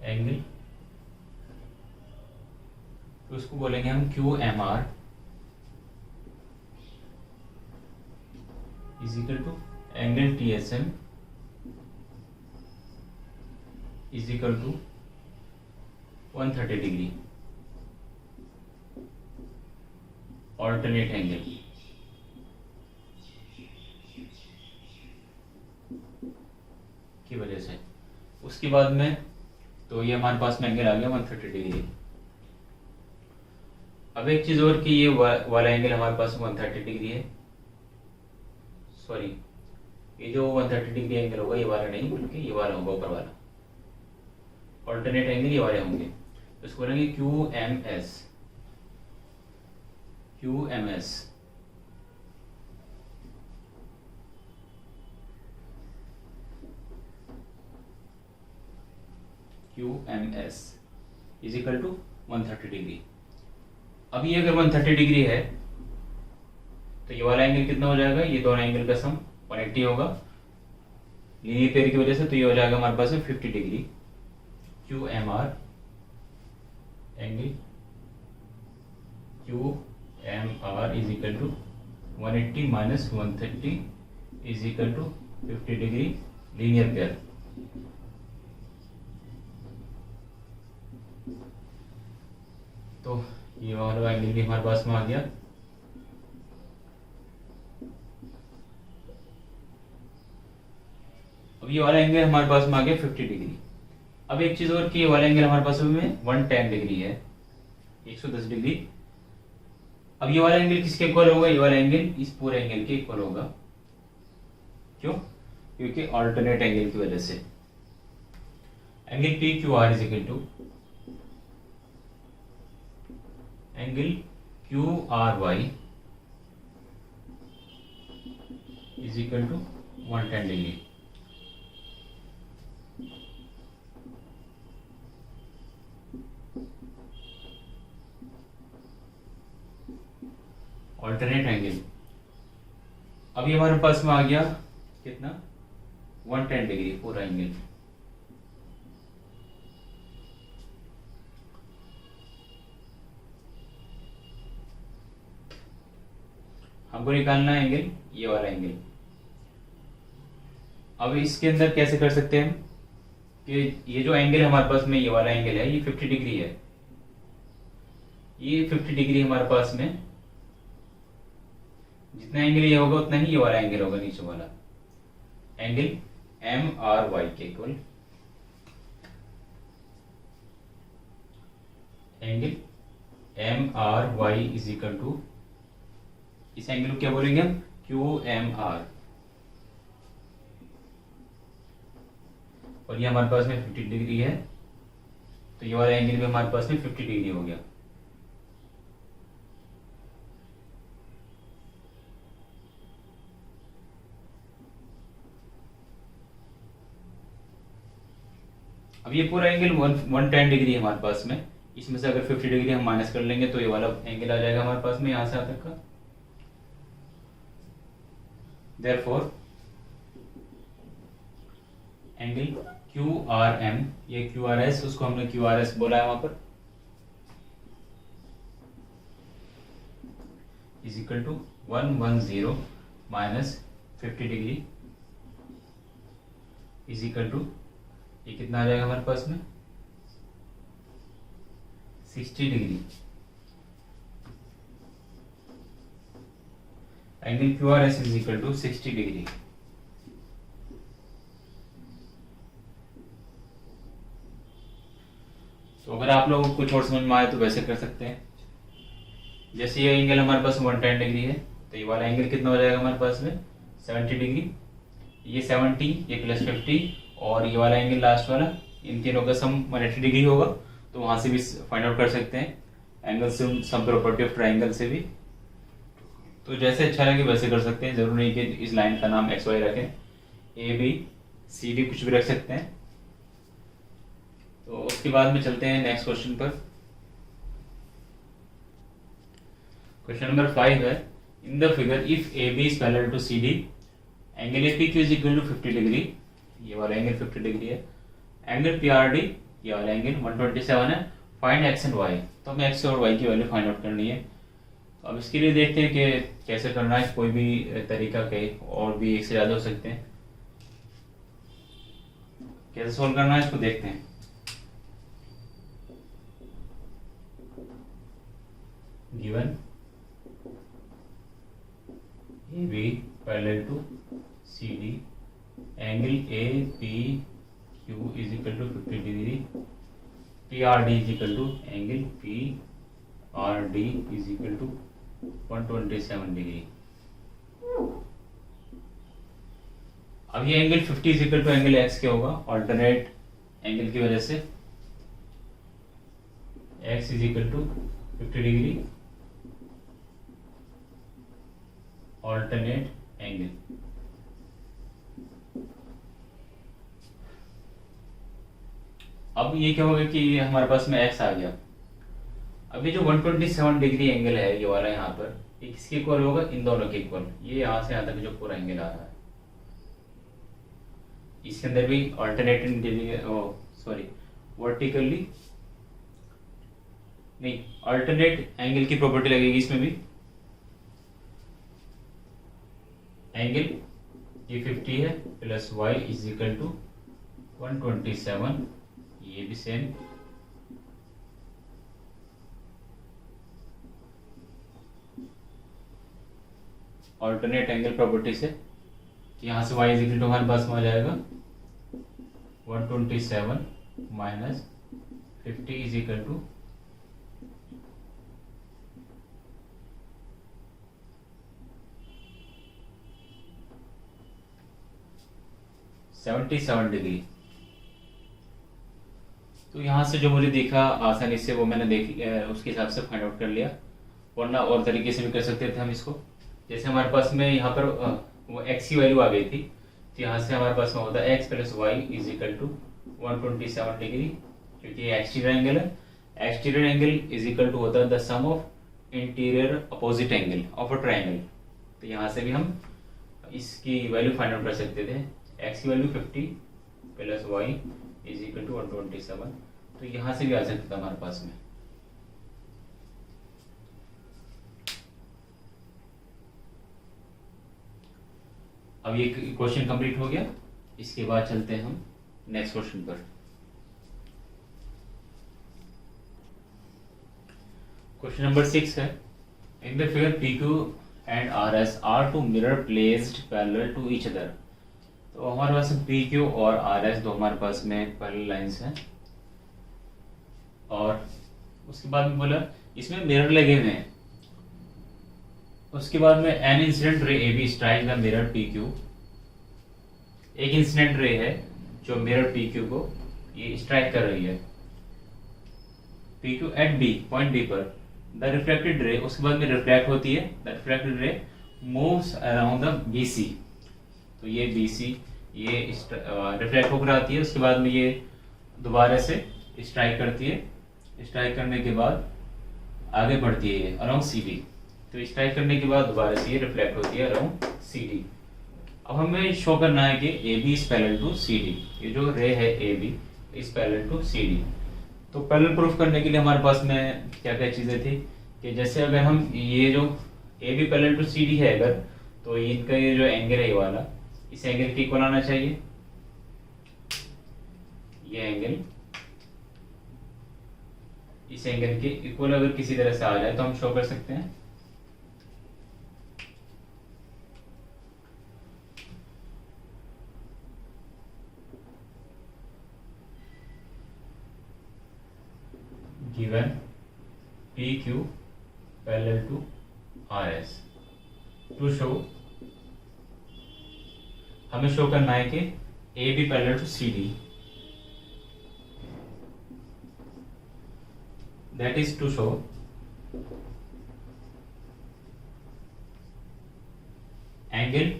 एंगल, तो उसको बोलेंगे हम Q M R is equal to angle T S M is equal to 130 degree, alternate angle. की वजह से उसके बाद में तो ये हमारे पास में एंगल आ गया 130 डिग्री। अब एक चीज और कि ये वाला एंगल हमारे पास 130 डिग्री है, सॉरी ये जो 130 डिग्री एंगल होगा ये वाला नहीं बल्कि ये वाला होगा, ऊपर वाला ऑल्टरनेट एंगल ये वाले होंगे। तो इसको बोलेंगे Q M S, Q M S. Q M S is equal to 130 degree. अब ये अगर 130 डिग्री है तो ये वाला एंगल कितना हो जाएगा, ये दोनों एंगल का सम 180 होगा लीनियर पेयर की वजह से, तो ये हो जाएगा हमारे पास में 50 degree. Q M R angle Q M R is equal to 180 minus 130 is equal to 50 degree linear pair. तो ये वाला एंगल भी हमारे पास में आ गया। अब ये वाला एंगल हमारे पास में आ गया 50 डिग्री। अब एक चीज और कि ये वाला एंगल हमारे पास में 110 डिग्री है, 110 डिग्री। अब ये वाला एंगल किसके इक्वल होगा? ये वाला एंगल इस पूरे एंगल के इक्वल होगा। क्यों? क्योंकि अल्टरनेट एंगल की वजह से। Angle P Q R is equal to angle Q R Y is equal to 110 degree. Alternate angle. अब ये हमारे पास में आ गया कितना? 110 डिग्री पूरा एंगल। हमको निकालना है एंगल, ये वाला एंगल। अब इसके अंदर कैसे कर सकते हैं हम कि ये जो एंगल हमारे पास में, ये वाला एंगल है, ये 50 डिग्री है। ये 50 डिग्री हमारे पास में, जितना एंगल ये होगा उतना ही ये वाला एंगल होगा, नीचे वाला एंगल एम आर वाई के equal. Angle M R Y is equal to, इस एंगल को क्या बोलेंगे हम? Q M R. और ये हमारे पास में 50 डिग्री है, तो ये वाला एंगल भी हमारे पास में 50 डिग्री हो गया। अब ये पूरा एंगल 110 डिग्री है हमारे पास में। इसमें से अगर 50 डिग्री हम माइनस कर लेंगे तो ये वाला एंगल आ जाएगा हमारे पास में, यहां से यहाँ तक का। Therefore angle Q R M, ये क्यू आर एस, उसको हमने क्यू आर एस बोला है वहां पर, is equal to 110 minus 50 degree is equal to, ये कितना आ जाएगा हमारे पास में? 60 degree. Angle Q R S is equal to 60 degree. तो अगर आप लोगों को कुछ और समझ में आए तो वैसे कर सकते हैं। जैसे ये एंगल हमारे पास 110 डिग्री है, तो ये वाला एंगल कितना हो जाएगा हमारे पास में? 70 डिग्री। ये 70, ये प्लस 50, और ये वाला एंगल लास्ट वाला, इन तीनों का सम 180 डिग्री होगा। तो वहां से भी फाइंड आउट कर सकते हैं, angle sum property of triangle से भी। तो जैसे अच्छा लगे वैसे कर सकते हैं, जरूर नहीं कि इस लाइन का नाम एक्स वाई रखें, ए बी सी डी कुछ भी रख सकते हैं। तो उसके बाद में चलते हैं नेक्स्ट क्वेश्चन पर। क्वेश्चन नंबर 5 है, in the figure if A B is parallel to C D, angle A P Q is equal to 50 degree, ये वाला एंगल 50 डिग्री है। एंगल पी आर डी, ये वाला एंगल 127 है। फाइंड एक्स एंड वाई, तो हमें एक्स और वाई की वैल्यू फाइंड आउट करनी है। तो अब इसके लिए देखते हैं कि कैसे करना है। कोई भी तरीका के और भी एक से ज़्यादा हो सकते हैं, कैसे सोल्व करना है इसको देखते हैं। Given A B parallel to C D, angle A P Q is equal to 50 degree, P R D is equal to angle P R D is equal to 127 degree. अब ये angle 50 is equal to angle X क्या होगा? ऑल्टरनेट एंगल की वजह से X is equal to 50 degree alternate angle. अब ये क्या होगा कि ये हमारे पास में एक्स आ गया। अब ये जो 127 डिग्री एंगल है ये वाला यहाँ पर, ये किसके इक्वल होगा? इन दोनों के इक्वल। ये यहाँ से यहाँ तक जो पूरा एंगल आ रहा है, इसके अंदर भी ऑल्टरनेटिंग सॉरी वर्टिकली नहीं, अल्टरनेट एंगल की प्रॉपर्टी लगेगी इसमें भी। एंगल ये 50 है plus y is equal to 127, ये भी सेम। ऑल्टरनेट एंगल प्रॉपर्टी से, यहाँ से y इज इक्वल टू हमारे पास में हो जाएगा 127 minus 50 is equal to 77 degree. तो यहाँ से जो मुझे दिखा आसानी से वो मैंने उसके हिसाब से फाइंड आउट कर लिया, वरना और तरीके से भी कर सकते थे हम इसको। जैसे हमारे पास में यहाँ पर वो x की वैल्यू आ गई थी, तो यहाँ से हमारे पास में होता है x plus Y is equal to 127 degree, क्योंकि ये एक्सटीरियर एंगल है। Exterior angle is equal to होता है the sum of interior opposite angle of a triangle. तो यहाँ से भी हम इसकी वैल्यू फाइंड आउट कर सकते थे। x की value 50 plus Y is equal to 127, तो यहाँ से भी आ सकता था हमारे पास में। अब ये क्वेश्चन कंप्लीट हो गया, इसके बाद चलते हैं हम नेक्स्ट क्वेश्चन पर। क्वेश्चन नंबर 6 है, in the figure PQ and RS are two mirror placed parallel to each other. तो हमारे पास PQ और RS दो हमारे पास में पैरेलल लाइंस हैं, और उसके बाद में बोला इसमें मिरर लगे हुए हैं। उसके बाद में an incident ray AB strike the mirror PQ। एक इंसिडेंट रे है जो मिरर PQ को ये स्ट्राइक कर रही है, PQ at B point B पर। द रिफ्लेक्टेड रे, उसके बाद में रिफ्लेक्ट होती है, the reflected ray moves around the BC। तो ये BC ये रिफ्लेक्ट होकर आती है, उसके बाद में ये दोबारा से स्ट्राइक करती है, स्ट्राइक करने के बाद आगे बढ़ती है अराउंड CD। तो स्ट्राइक करने के बाद दोबारा से ये रिफ्लेक्ट होती है अराउंड CD। अब हमें शो करना है कि AB is parallel to CD, ये जो रे है AB is parallel to CD। तो पैरेलल प्रूफ करने के लिए हमारे पास में क्या क्या चीज़ें थी कि जैसे अगर हम ये जो AB पैरेलल टू CD है अगर, तो इनका ये जो एंगल है ये वाला, इस एंगल के इक्वल आना चाहिए। ये एंगल इस एंगल के इक्वल अगर किसी तरह से आ जाए तो हम शो कर सकते हैं। Given PQ parallel to RS, to show हमें शो करना है कि AB parallel to CD, that is to show angle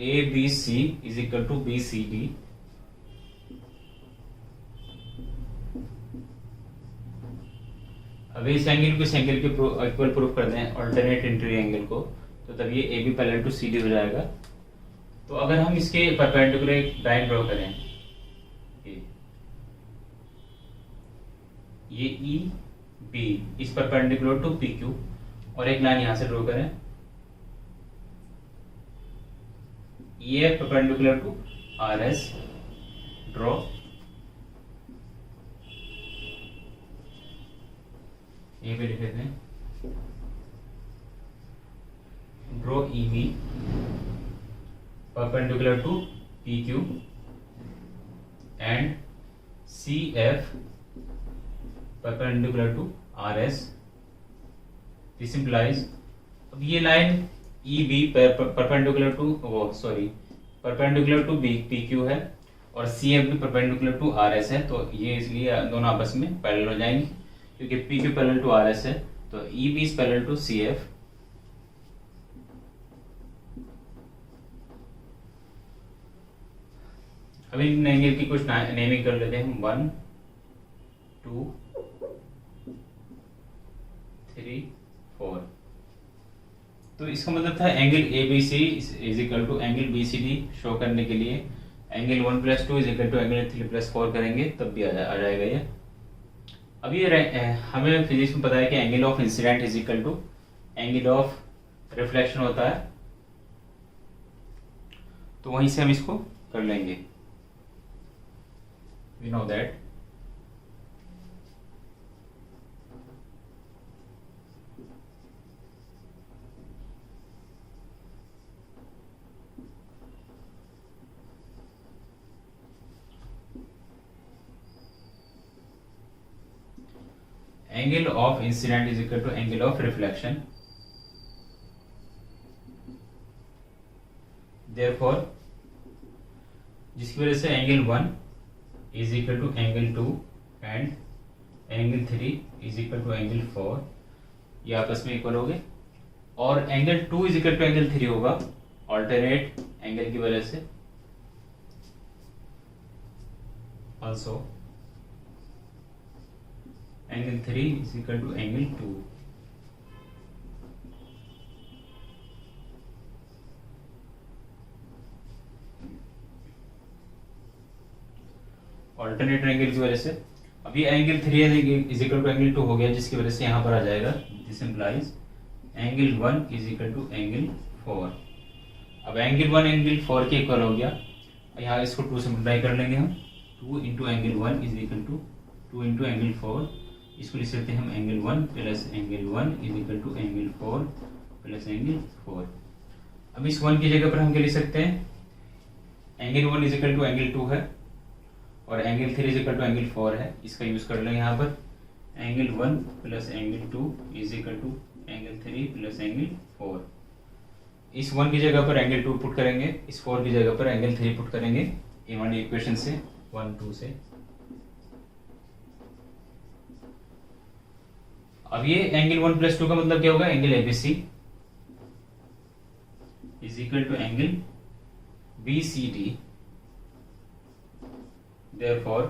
ABC is equal to BCD। अब इस एंगल को इस एंगल के इक्वल प्रूफ कर दें ऑल्टरनेट इंटीरियर एंगल को, तो तब ये AB पैरेलल टू CD हो जाएगा। तो अगर हम इसके परपेंडिकुलर एक लाइन ड्रॉ करें, ये EB इस परपेंडिकुलर टू PQ, और एक लाइन यहां से ड्रॉ करें, ये परपेंडिकुलर टू RS, ड्रॉ। ये भी लिख देते हैं, draw EB perpendicular to PQ and CF perpendicular to RS। This implies, अब ये line EB perpendicular to perpendicular to PQ है, और CF भी perpendicular to RS है, तो ये इसलिए दोनों आपस में पैरेलल हो जाएंगे, क्योंकि PQ पैरेलल टू RS है, तो EB is parallel to CF। अब इन एंगल की कुछ नेमिंग कर लेते हैं, 1 2 3 4। तो इसका मतलब था angle ABC is equal to angle BCD show करने के लिए angle 1+2 is equal to angle 3+4 करेंगे, तब भी आ जाएगा ये। अब ये हमें फिजिक्स में पता है कि angle of incident is equal to angle of reflection होता है, तो वहीं से हम इसको कर लेंगे। We know that angle of incident is equal to angle of reflection, therefore जिसकी वजह से angle 1 is equal to angle 2 and angle 3 is equal to angle 4, ये आपस में इक्वल हो गए, और angle 2 is equal to angle 3 होगा ऑल्टरनेट एंगल की वजह से। Also angle 3 is equal to angle 2। Alternate angle की वजह से अब ये angle 3 is equal to angle 2 हो गया, जिसकी वजह से यहाँ पर आ जाएगा this implies angle 1 is equal to angle 4। अब एंगल 1 एंगल 4 के इक्वल हो गया, यहाँ इसको 2 से मल्टीप्लाई कर लेंगे हम, 2 into angle 1 is equal to 2 into angle 4, इसको लिख सकते हैं हम angle 1 plus angle 1 is equal to angle 4 plus angle 4। अब इस 1 की जगह पर हम क्या लिख सकते हैं, angle 1 is equal to angle 2 है और angle 3 is equal to angle 4 है, इसका यूज कर लेंगे यहाँ पर, angle 1 plus angle 2 is equal to angle 3 plus angle 4। इस 1 की जगह पर एंगल 2 पुट करेंगे, इस 4 की जगह पर एंगल 3 पुट करेंगे ये वाली इक्वेशन से 1 2 से। अब ये एंगल 1 प्लस 2 का मतलब क्या होगा, angle ABC is equal to angle BCD, therefore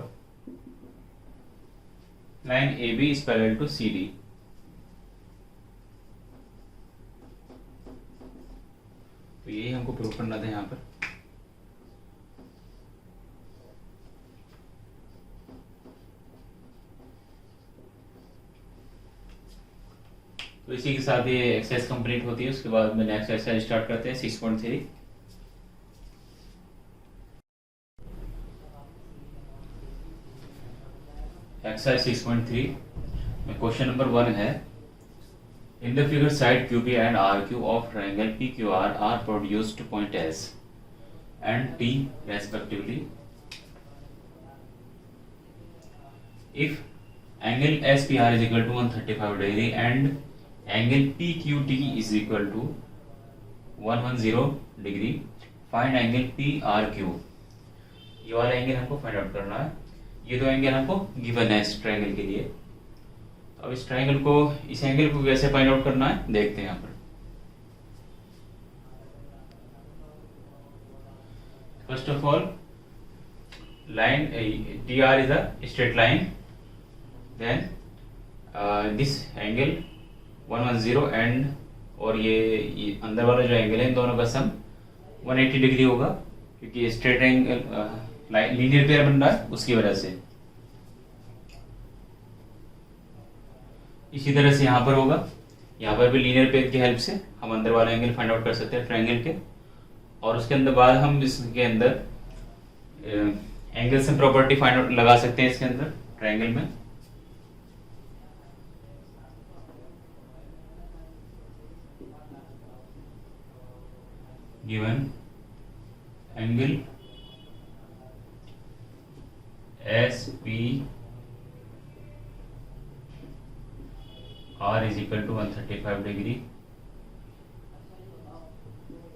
line AB is parallel to CD। तो यही हमको प्रूव करना था यहाँ पर। तो इसी के साथ ये एक्सरसाइज कंप्लीट होती है, उसके बाद में नेक्स्ट एक्सरसाइज स्टार्ट करते हैं 6.3। एक्सरसाइज 6.3 में क्वेश्चन नंबर 1 है, in the figure side QP and RQ of triangle PQR are produced to point S and T respectively if angle SPR is equal to 135 degree and angle PQT is equal to 110 degree, find angle PRQ। ये वाला एंगल हमको फाइंड आउट करना है, ये दो एंगल हमको गिवन है इस ट्रायंगल के लिए। अब इस ट्रायंगल को, इस एंगल को कैसे फाइंड आउट करना है देखते हैं यहाँ पर। First of all line TR is a straight line, then this angle 110 and और ये अंदर वाला जो एंगल है इन दोनों का सम 180 डिग्री होगा, क्योंकि स्ट्रेट एंगल लीनियर पेयर बन रहा है उसकी वजह से। इसी तरह से यहाँ पर होगा, यहाँ पर भी लीनियर पेयर की हेल्प से हम अंदर वाला एंगल फाइंड आउट कर सकते हैं ट्रायंगल के, और उसके अंदर बाद हम इसके अंदर एंगल से प्रॉपर्टी फाइंड आउट लगा सकते हैं इसके अंदर ट्रायंगल में। Given angle SPR is equal to 135 degree,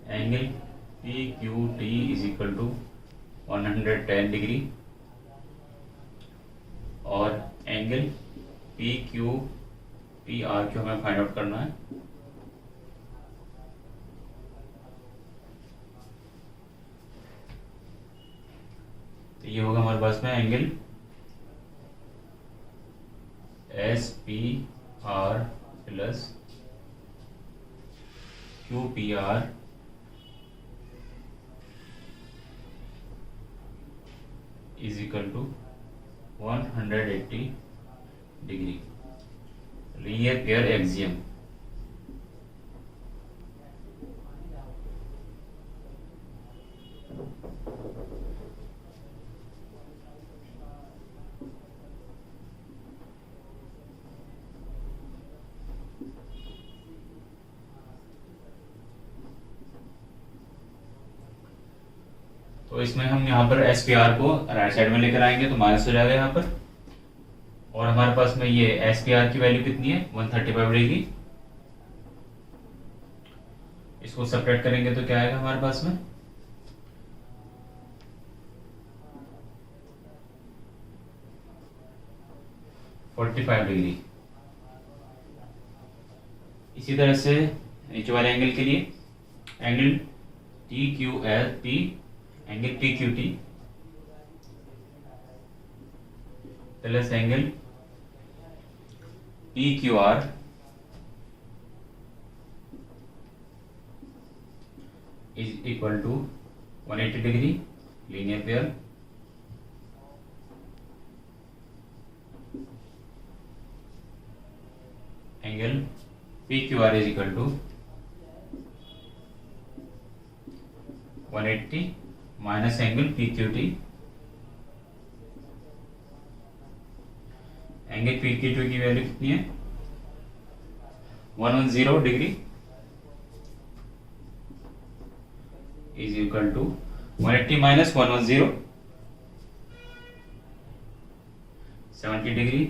angle PQT is equal to 110 degree, और एंगल PQPRQ हमें फाइंड आउट करना है। तो ये होगा हमारे पास में angle SPR plus QPR is equal to 180 degree, linear pair axiom. तो इसमें हम यहाँ पर SPR को राइट साइड में लेकर आएंगे तो माइनस हो जाएगा यहाँ पर, और हमारे पास में ये एस पी आर की वैल्यू कितनी है 135 डिग्री। इसको सेपरेट करेंगे तो क्या आएगा हमारे पास में 45 डिग्री। इसी तरह से नीचे वाले एंगल के लिए angle T Q L P, angle P Q T plus angle P Q R is equal to 180 degree linear pair. Angle P Q R is equal to 180 minus angle P Q T. Angle P Q T की वैल्यू कितनी है 110 degree is equal to 180 minus 110 70 degree.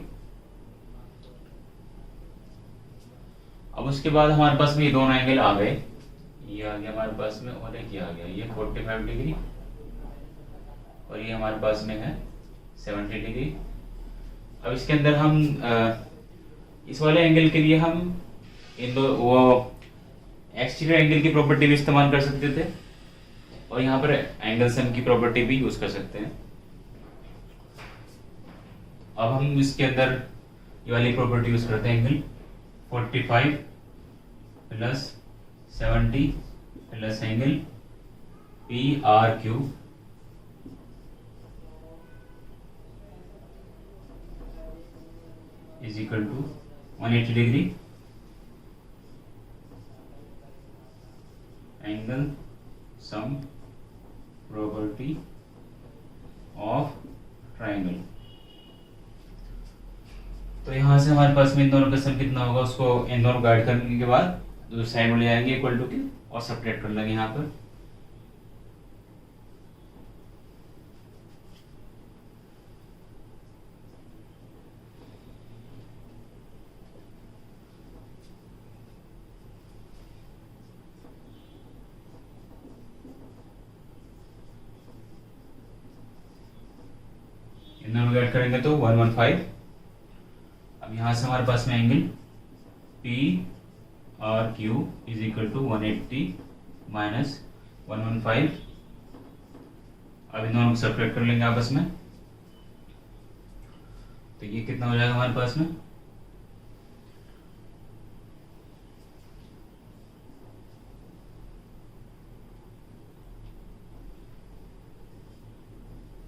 अब उसके बाद हमारे पास में ये दोनों एंगल आ गए, ये आ गया हमारे पास में और एक ये आ गया, ये 45 डिग्री और ये हमारे पास में है 70 डिग्री। अब इसके अंदर हम इस वाले एंगल के लिए हम इन दो वो एक्सटीरियर एंगल की प्रॉपर्टी भी इस्तेमाल कर सकते थे और यहाँ पर एंगल सम की प्रॉपर्टी भी यूज कर सकते हैं। अब हम इसके अंदर ये वाली प्रॉपर्टी यूज करते हैं, angle 45 plus 70 plus angle P R Q is equal to 180 degree. Angle sum property of triangle. तो यहां से हमारे पास में इन दोनों का सम कितना होगा, उसको इन दोनों को ऐड करने के बाद जो साइड में ले जाएंगे इक्वल टू के और सब्ट्रैक्ट कर लेंगे यहाँ पर। इन दोनों को ऐड करेंगे तो 115। अब यहां से हमारे पास में angle P R Q is equal to 180 minus 115। अब इन दोनों को सेपरेट कर लेंगे आपस में, तो ये कितना हो जाएगा हमारे पास में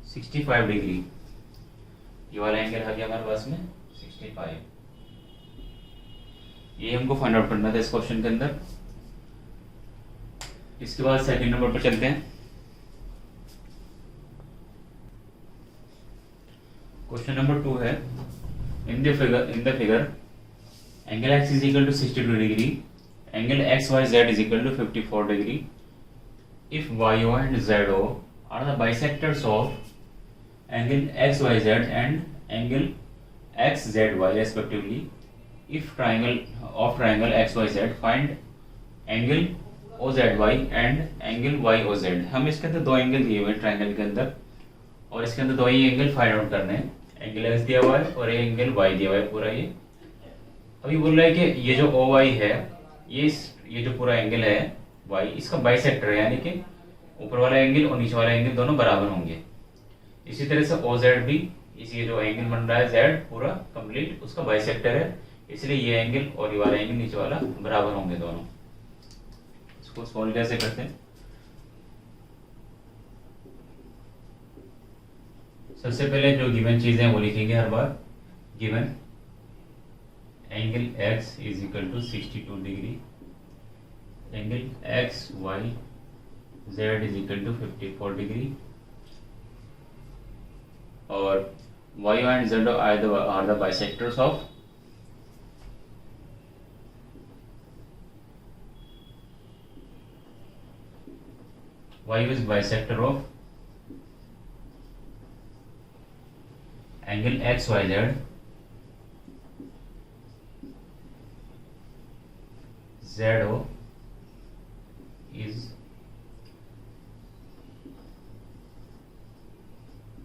65 डिग्री। ये वाला एंगल आ गया हमारे पास में 65। ये हमको फाइंड आउट करना था इस क्वेश्चन के अंदर। इसके बाद सेकंड नंबर पर चलते हैं। क्वेश्चन नंबर 2 है, in the figure angle x is equal to 62 degree, angle X Y Z is equal to 54 degree. If Y O and Z O are the bisectors of angle X Y Z and angle X Z Y respectively, if triangle of triangle xyz find angle OZY and angle YOZ। हम इसके अंदर दो एंगल दिए हुए ट्राइंगल के अंदर और इसके अंदर दो ही एंगल फाइंड आउट करने हैं, एंगल x दिया हुआ है और एंगल y दिया हुआ है पूरा। ये अभी बोल रहा है कि ये जो OY है ये जो पूरा एंगल है y इसका बाइसेक्टर है, यानी कि ऊपर वाला एंगल और नीचे वाला एंगल दोनों बराबर होंगे। इसी तरह से OZ भी इसी जो एंगल बन रहा है z पूरा कंप्लीट उसका बाइसेक्टर है, इसलिए ये एंगल और ये वाला एंगल नीचे वाला बराबर होंगे दोनों। इसको सॉल्व कैसे करते हैं, सबसे पहले जो गिवन चीजें हैं वो लिखेंगे हर बार। Given angle x is equal to 62 degree, angle x y z is equal to 54 degree और y and z are the bisectors of y is bisector of angle x y z ZO is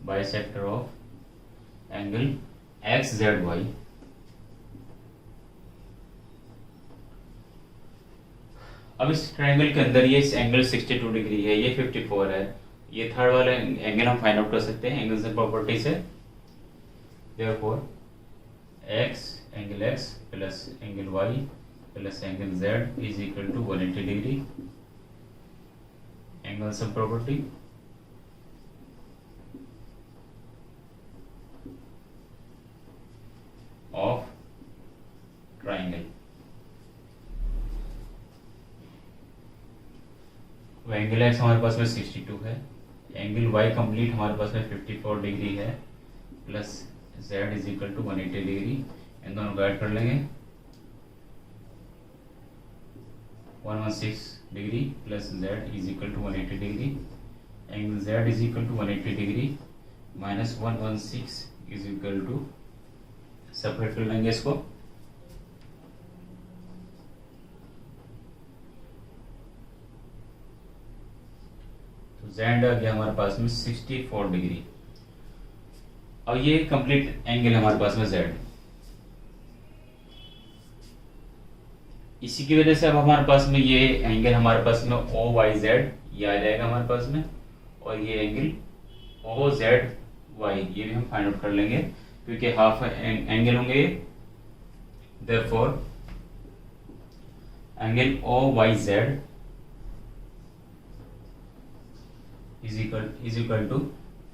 bisector of angle XZY. अब इस ट्रायंगल के अंदर ये एंगल 62 डिग्री है, ये 54 है, ये थर्ड वाला एंगल हम फाइंड आउट कर सकते हैं एंगल्स एंड प्रॉपर्टी से। Therefore angle x plus angle y plus angle z is equal to 180 degree. Angles and property of triangle. Angle x हमारे पास में 62 है, एंगल y कंप्लीट हमारे पास में 54 डिग्री है, plus z is equal to 180 degree. इन दोनों को ऐड कर लेंगे, 116 degree plus z is equal to 180 degree. Angle z is equal to 180 degree minus 116 is equal to, separate कर लेंगे इसको, z आ गया हमारे पास में 64 डिग्री। अब ये कंप्लीट एंगल हमारे पास में z, इसी की वजह से अब हमारे पास में ये एंगल हमारे पास में OYZ ये आ जाएगा हमारे पास में, और ये एंगल OZY ये भी हम फाइंड आउट कर लेंगे क्योंकि हाफ एंगल होंगे। Therefore angle OYZ is equal to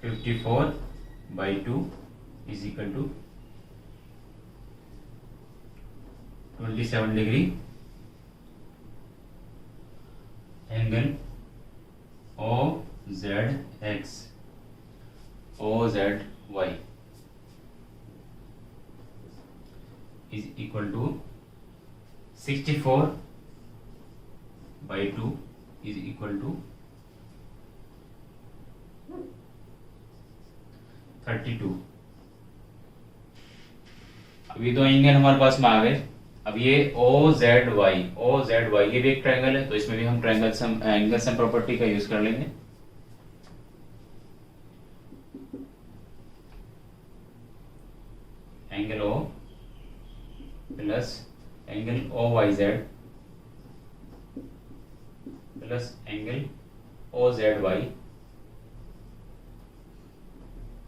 54/2 is equal to 27 degree. Angle OZX OZY is equal to 64/2 is equal to 32। अब ये दो एंगल हमारे पास में आ गए। अब ये OZY ये भी एक ट्रायंगल है, तो इसमें भी हम triangle sum angle sum property का यूज कर लेंगे। Angle O plus angle OYZ plus angle OZY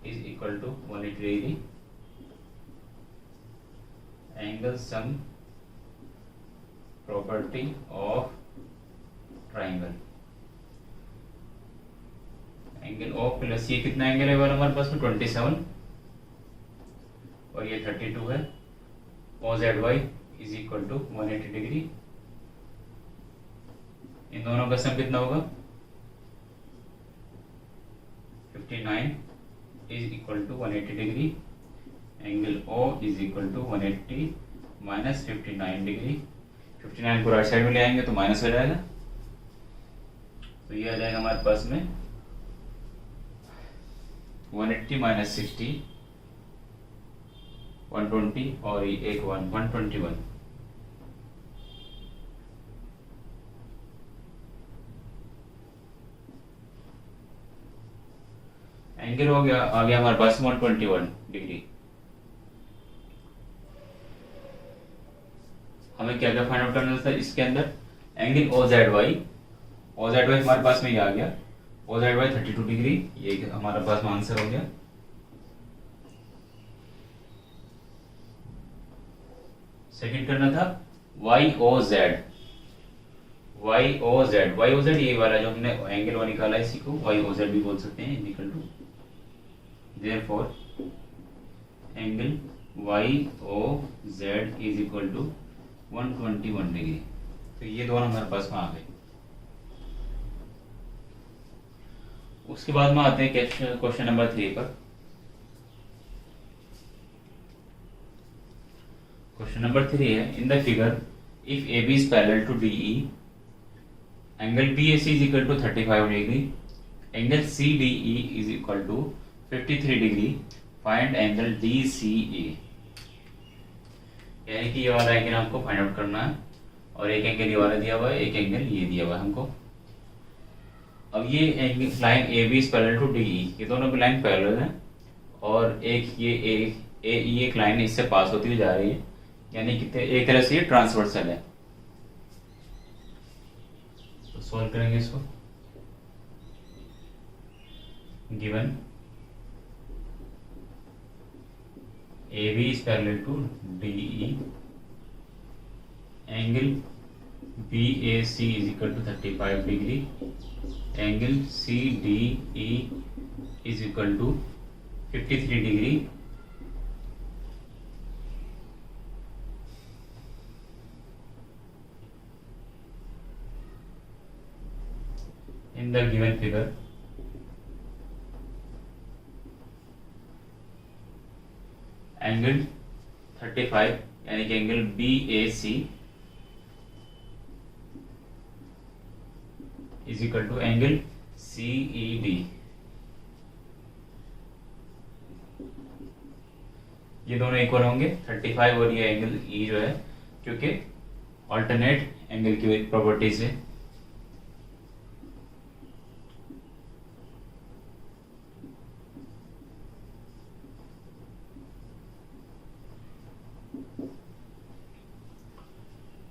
is equal to 180 degree। Angle sum property of triangle. Angle O plus ये कितना एंगल है वाला हमारे पास में 27 और ये 32 है। OZY is equal to 180 degree. इन दोनों का सम कितना होगा 59 is equal to 180 degree. Angle O is equal to 180 minus 59 degree. 59 को राइट साइड में ले आएंगे तो माइनस हो जाएगा, तो ये आ जाएगा हमारे पास में 180 माइनस 60 120 और ये एक 121। एंगल हो गया आ गया हमारे पास 121 डिग्री। हमें क्या क्या फाइंड आउट करना था इसके अंदर, एंगल OZY हमारे पास में ये आ गया। OZY 32 डिग्री, ये हमारे पास में आंसर हो गया। सेकंड करना था YOZ ये वाला जो हमने एंगल वो निकाला इसी को YOZ भी बोल सकते हैं। Equal to therefore angle YOZ is equal to 121 degree. तो ये दोनों हमारे पास में आ गए। उसके बाद में आते हैं क्वेश्चन नंबर 3 पर। क्वेश्चन नंबर 3 है, in the figure if AB is parallel to DE, angle BAC is equal to 35 degree, angle CDE is equal to 53 degree, find angle DCA। यानी कि ये वाला एंगल आपको फाइंड आउट करना है। और एक एंगल ये वाला दिया हुआ है, एक एंगल ये दिया हुआ है हमको। अब ये angle line A B is parallel to D E, ये दोनों की लाइन पैरेलल है, और एक ये एक लाइन इससे पास होती हुई जा रही है, यानी कि एक तरह से ये ट्रांसवर्सल है। तो सॉल्व करेंगे इसको। Given A B is parallel to D E, angle B A C is equal to 35 degree, angle C D E is equal to 53 degree, in the given figure angle 35 यानी कि angle B A C is equal to angle C E D. ये दोनों इक्वल होंगे 35 और ये एंगल ई जो है, क्योंकि ऑल्टरनेट एंगल की प्रॉपर्टी से।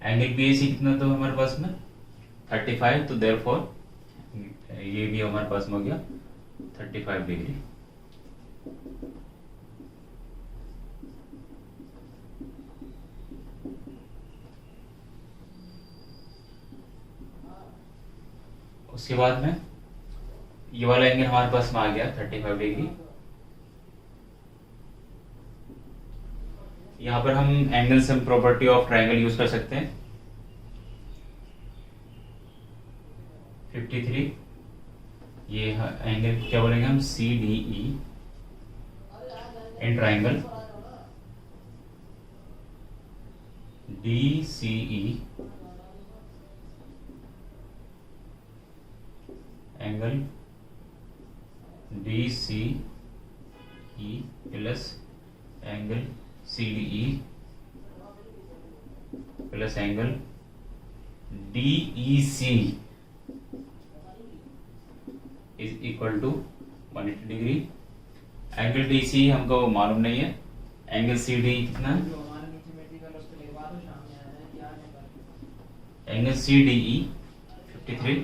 एंगल बी ए सी कितना तो हमारे पास में 35, तो देयरफॉर ये भी हमारे पास में हो गया 35 डिग्री। उसके बाद में ये वाला एंगल हमारे पास में आ गया 35 डिग्री। यहाँ पर हम angle sum property of triangle use कर सकते हैं। 53 ये एंगल क्या बोलेंगे हम, C D E in triangle D C E, angle D C E plus angle C D E plus angle D E C is equal to 180 degree. Angle D C हमको मालूम नहीं है, एंगल सी डी कितना है, एंगल सी डी ई 53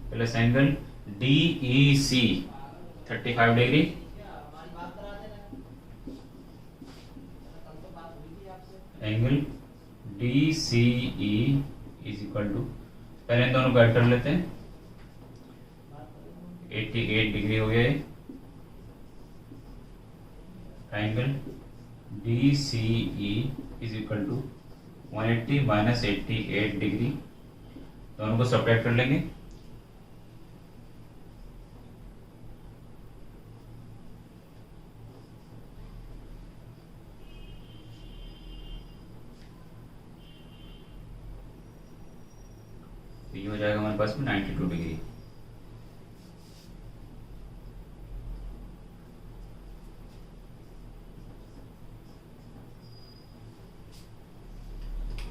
प्लस angle D E C 35 degree, angle D C E is equal to, पहले दोनों को ऐड कर लेते हैं, 88 डिग्री हो गया। Angle D C E is equal to 180 minus 88 degree, दोनों को सब्ट्रैक्ट कर लेंगे। तो ये हो जाएगा हमारे पास में 92 डिग्री।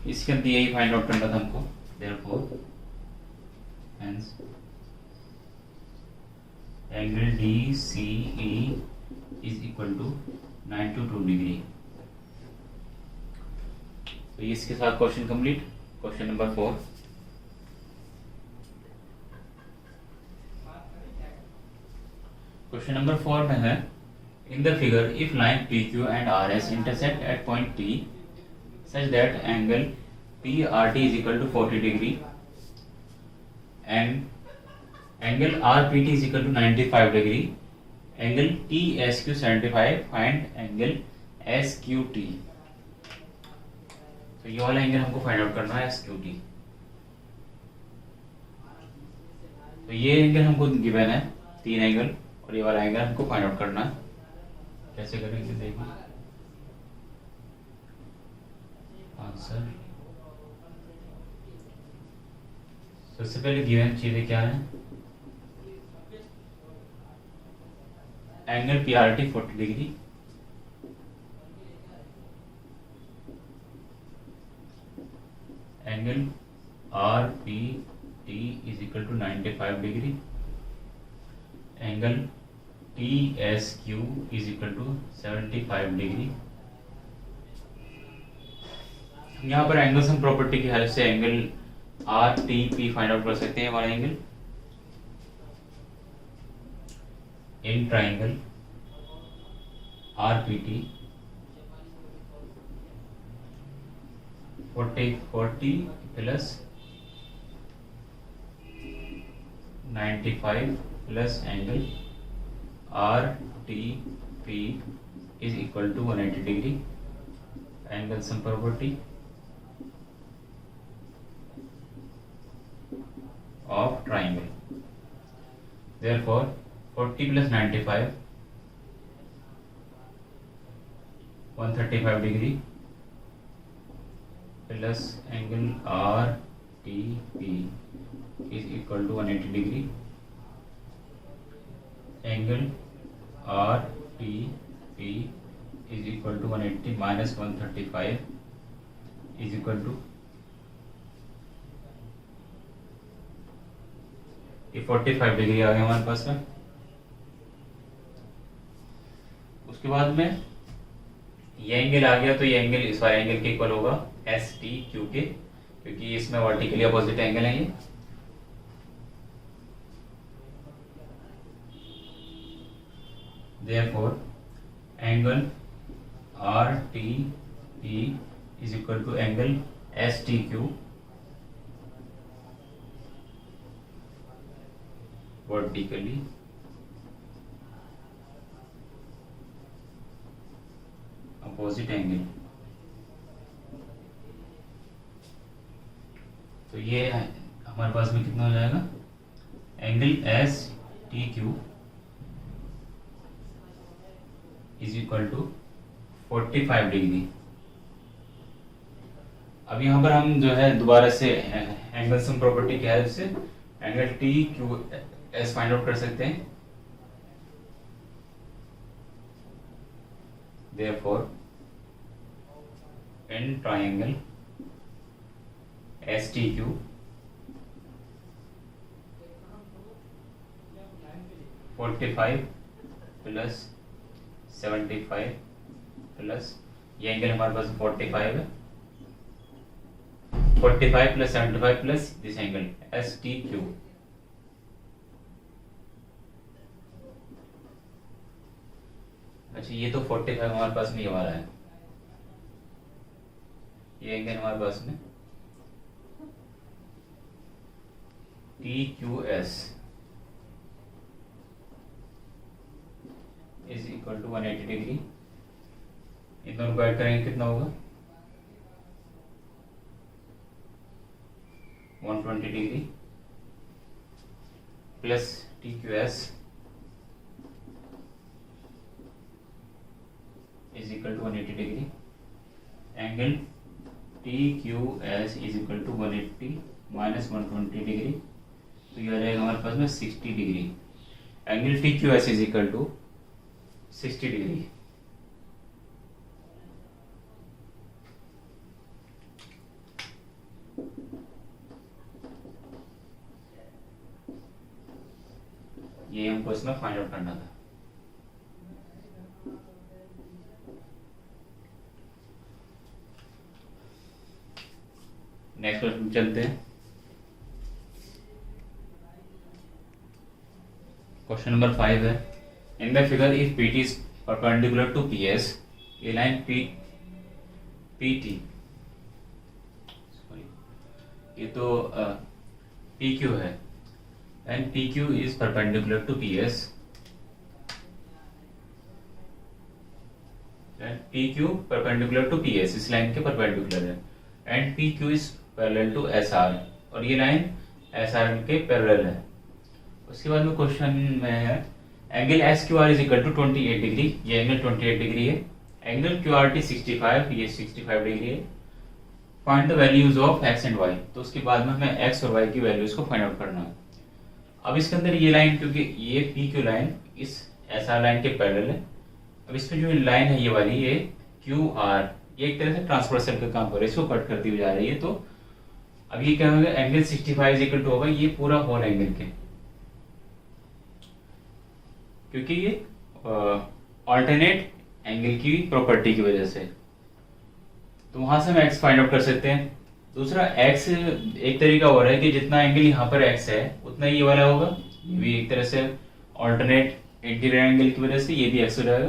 इसके अंदर यही फाइंड आउट करना था हमको, therefore hence angle D C E is equal to 92 degree. तो इसके साथ question complete. Question number 4, question number 4 में है, in the figure if line P Q and R S intersect at point T such that angle PRT is equal to 40 degree and angle RPT is equal to 95 degree, angle TSQ 75, find angle SQT। तो ये वाला एंगल हमको फाइंड आउट करना है SQT। तो ये एंगल हमको गिवन है 3 एंगल, और ये वाला एंगल हमको फाइंड आउट करना है। कैसे करेंगे देखिए आंसर। सबसे पहले गिवन चीजें क्या है, angle PRT 40 degree, angle R P T is equal to 95 degree, angle T S Q is equal to 75 degree. यहाँ पर एंगल सम प्रॉपर्टी की हेल्प से angle R T P find out कर सकते हैं। हमारा angle in triangle R P T 40 plus 95 plus angle R T P is equal to 180 degree. Angle sum property of triangle. Therefore 40 plus 95 135 degree plus angle RTP is equal to 180 degree. Angle RTP is equal to 180 minus 135 is equal to 45 degree आ गया हमारे पास में। उसके बाद में ये एंगल आ गया, तो ये एंगल इस वाले एंगल के इक्वल होगा एस टी क्यू के, क्योंकि इसमें वर्टिकली अपोजिट एंगल है ये। Therefore angle R T P is equal to angle S T Q vertically opposite angle। तो ये हमारे पास में कितना हो जाएगा, angle S T Q is equal to 45 degree. अब यहाँ पर हम जो है दोबारा से एंगल सम प्रॉपर्टी की हेल्प से angle T Q S find out कर सकते हैं। Therefore in triangle STQ 45 plus 75 plus ये एंगल हमारे पास 45 है, 45 plus 75 plus this angle STQ। अच्छा, ये तो 45 हमारे पास में ये वाला है, ये एंगल हमारे पास में T Q S is equal to 180 degree. इन दोनों को ऐड करेंगे कितना होगा, 120 degree plus T Q S is equal to 180 degree। Angle T Q S is equal to 180 minus 120 degree, तो ये आ जाएगा हमारे पास में 60 degree. Angle T Q S is equal to 60 degree. ये हमको इसमें फाइंड आउट करना था। नेक्स्ट क्वेश्चन चलते हैं। क्वेश्चन नंबर 5 है, in the figure if P T is perpendicular to P S, a line P T, ये तो पी क्यू है, and P Q is perpendicular to P S, and P Q perpendicular to P S, इस लाइन के परपेंडिकुलर है, and P Q is parallel to S R, और ये लाइन एस आर के पैरेलल है। उसके बाद में क्वेश्चन में है angle S Q R is equal to 28 degree, ये एंगल 28 डिग्री है, एंगल क्यू आर टी 65, ये 65 डिग्री है। Find the values of X and Y, तो उसके बाद में हमें एक्स और वाई की वैल्यूज को फाइंड आउट करना है। अब इसके अंदर ये लाइन, क्योंकि ये पी क्यू लाइन इस एस आर लाइन के पैरेलल है, अब इसमें जो लाइन है ये वाली, ये क्यू आर, ये एक तरह से ट्रांसवर्सल का काम कर रही है, इसको कट करती हुई जा रही है, तो अब ये क्या होगा, एंगल 65 इक्वल टू होगा ये पूरा होल एंगल के, क्योंकि ये ऑल्टरनेट एंगल की प्रॉपर्टी की वजह से। तो वहां से हम एक्स फाइंड आउट कर सकते हैं। दूसरा एक्स एक तरीका और है कि जितना एंगल यहाँ पर एक्स है उतना ये वाला होगा, ये भी एक तरह से ऑल्टरनेट इंटीरियर एंगल की वजह से ये भी एक्स हो जाएगा।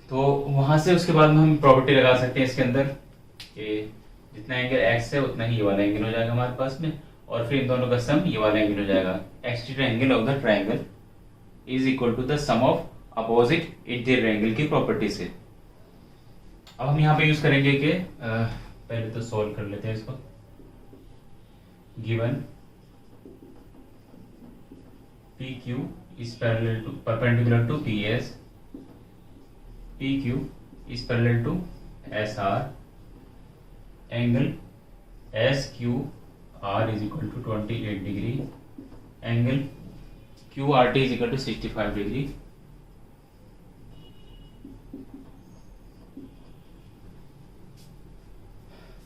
तो वहां से उसके बाद में हम प्रॉपर्टी लगा सकते हैं इसके अंदर कि जितना एंगल एक्स है उतना ही ये वाला एंगल हो जाएगा हमारे पास में, और फिर इन दोनों का सम ये वाला एंगल हो जाएगा। Exterior angle of the triangle is equal to the sum of opposite interior angle की प्रॉपर्टी से। अब हम यहाँ पे यूज करेंगे कि पहले तो सॉल्व कर लेते हैं इसको। Given P Q is perpendicular to P S, P Q is parallel to S R, angle S Q R is equal to 28 degree, angle Q R T is equal to 65 degree.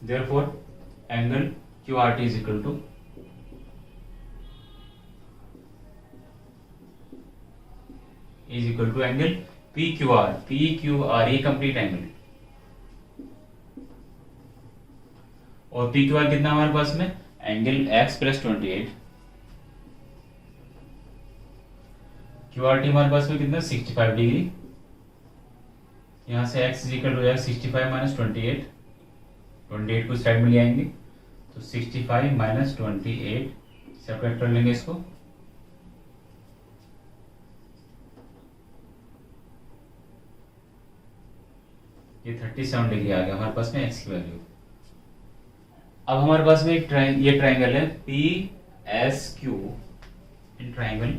Therefore, angle QRT is equal to angle PQR। PQR ये कंप्लीट एंगल, और PQR कितना हमारे पास में, एंगल x प्लस 28, QRT हमारे पास में कितना 65 डिग्री। यहाँ से x इज इक्वल टू हो जाएगा 65 माइनस 28, 28 को साइड में ले आएंगे तो 65 माइनस 28 सेपरेट कर लेंगे इसको, ये 37 डिग्री आ गया हमारे पास में x की वैल्यू। अब हमारे पास में एक ये ट्राइंगल है P S Q in triangle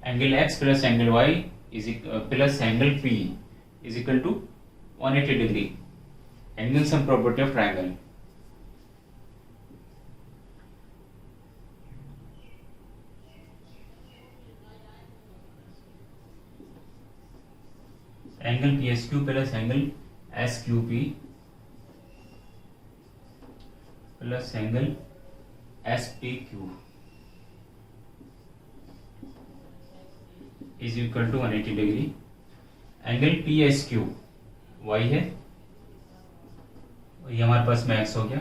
angle x plus angle y plus angle P is equal to 180 degree, angle sum property of triangle. Angle P S Q plus angle S Q P plus angle S P Q is equal to 180 degree. Angle P S Q Y है, ये हमारे पास में एक्स हो गया,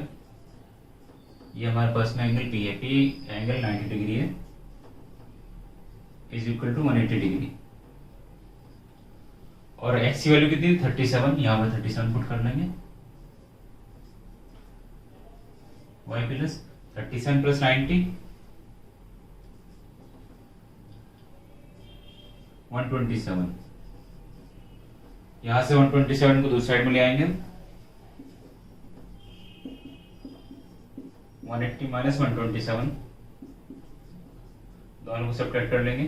ये हमारे पास में एंगल पी है, पी एंगल 90 डिग्री है, इज इक्वल टू 180 डिग्री। और एक्स की वैल्यू कितनी 37, यहाँ पर 37 पुट कर लेंगे, वाई प्लस 37 प्लस 90 127, यहां से 127 को दूसरी साइड में ले आएंगे, 180 माइनस 127 दोनों को सब्ट्रैक्ट कर लेंगे,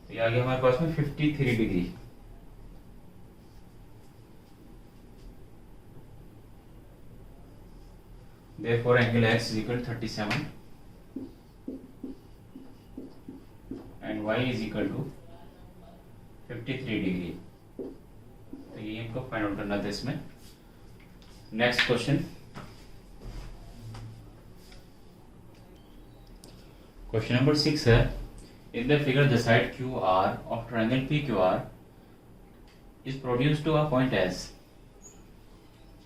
तो ये आ गया हमारे पास में 53 degree. Therefore, angle x is equal to 37 and y is equal to 53 degree. तो ये हमको फाइंड आउट करना था इसमें। नेक्स्ट क्वेश्चन, क्वेश्चन नंबर 6 है, in the figure the side QR of triangle PQR is produced to a point S।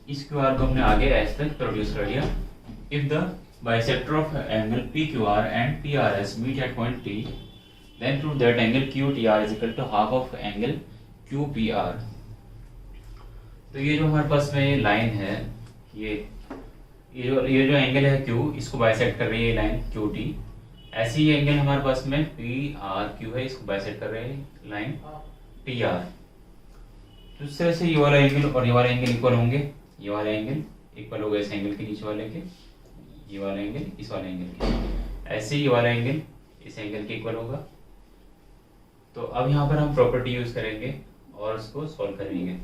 इस QR को हमने आगे S तक प्रोड्यूस कर लिया। If the bisector of angle PQR and PRS meet at point T, then prove that angle QTR is equal to half of angle QPR। तो ये जो हमारे पास में लाइन है, ये जो एंगल है Q, इसको बाइसेक्ट कर रही है ये लाइन QT। ऐसी ही एंगल हमारे पास में PRQ है, इसको बाइसेक्ट कर रही है लाइन PR। तो इस तरह से ये वाला एंगल और ये वाला एंगल इक्वल होंगे, ये वाला एंगल इक्वल होगा इस एंगल के नीचे वाले के, ये वाला एंगल इस वाले एंगल के, ऐसे ही ये वाला एंगल इस एंगल के इक्वल होगा। तो अब यहाँ पर हम प्रॉपर्टी यूज करेंगे और उसको सॉल्व करेंगे।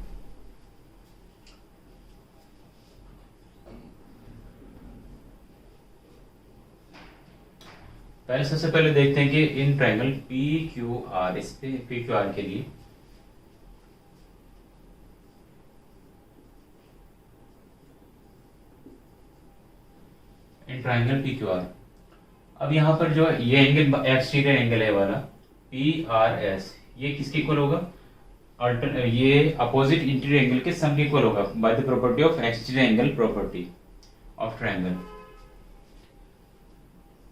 पहले सबसे पहले देखते हैं कि in triangle P Q are, इस पे पी क्यू आर के लिए in triangle P Q are, अब यहाँ पर जो ये एंगल एक्सटीरियर एंगल है वाला पी आर एस, ये किसके इक्वल होगा? ये अपोजिट इंटीरियर एंगल के सम के इक्वल होगा by the property of exterior angle property of triangle.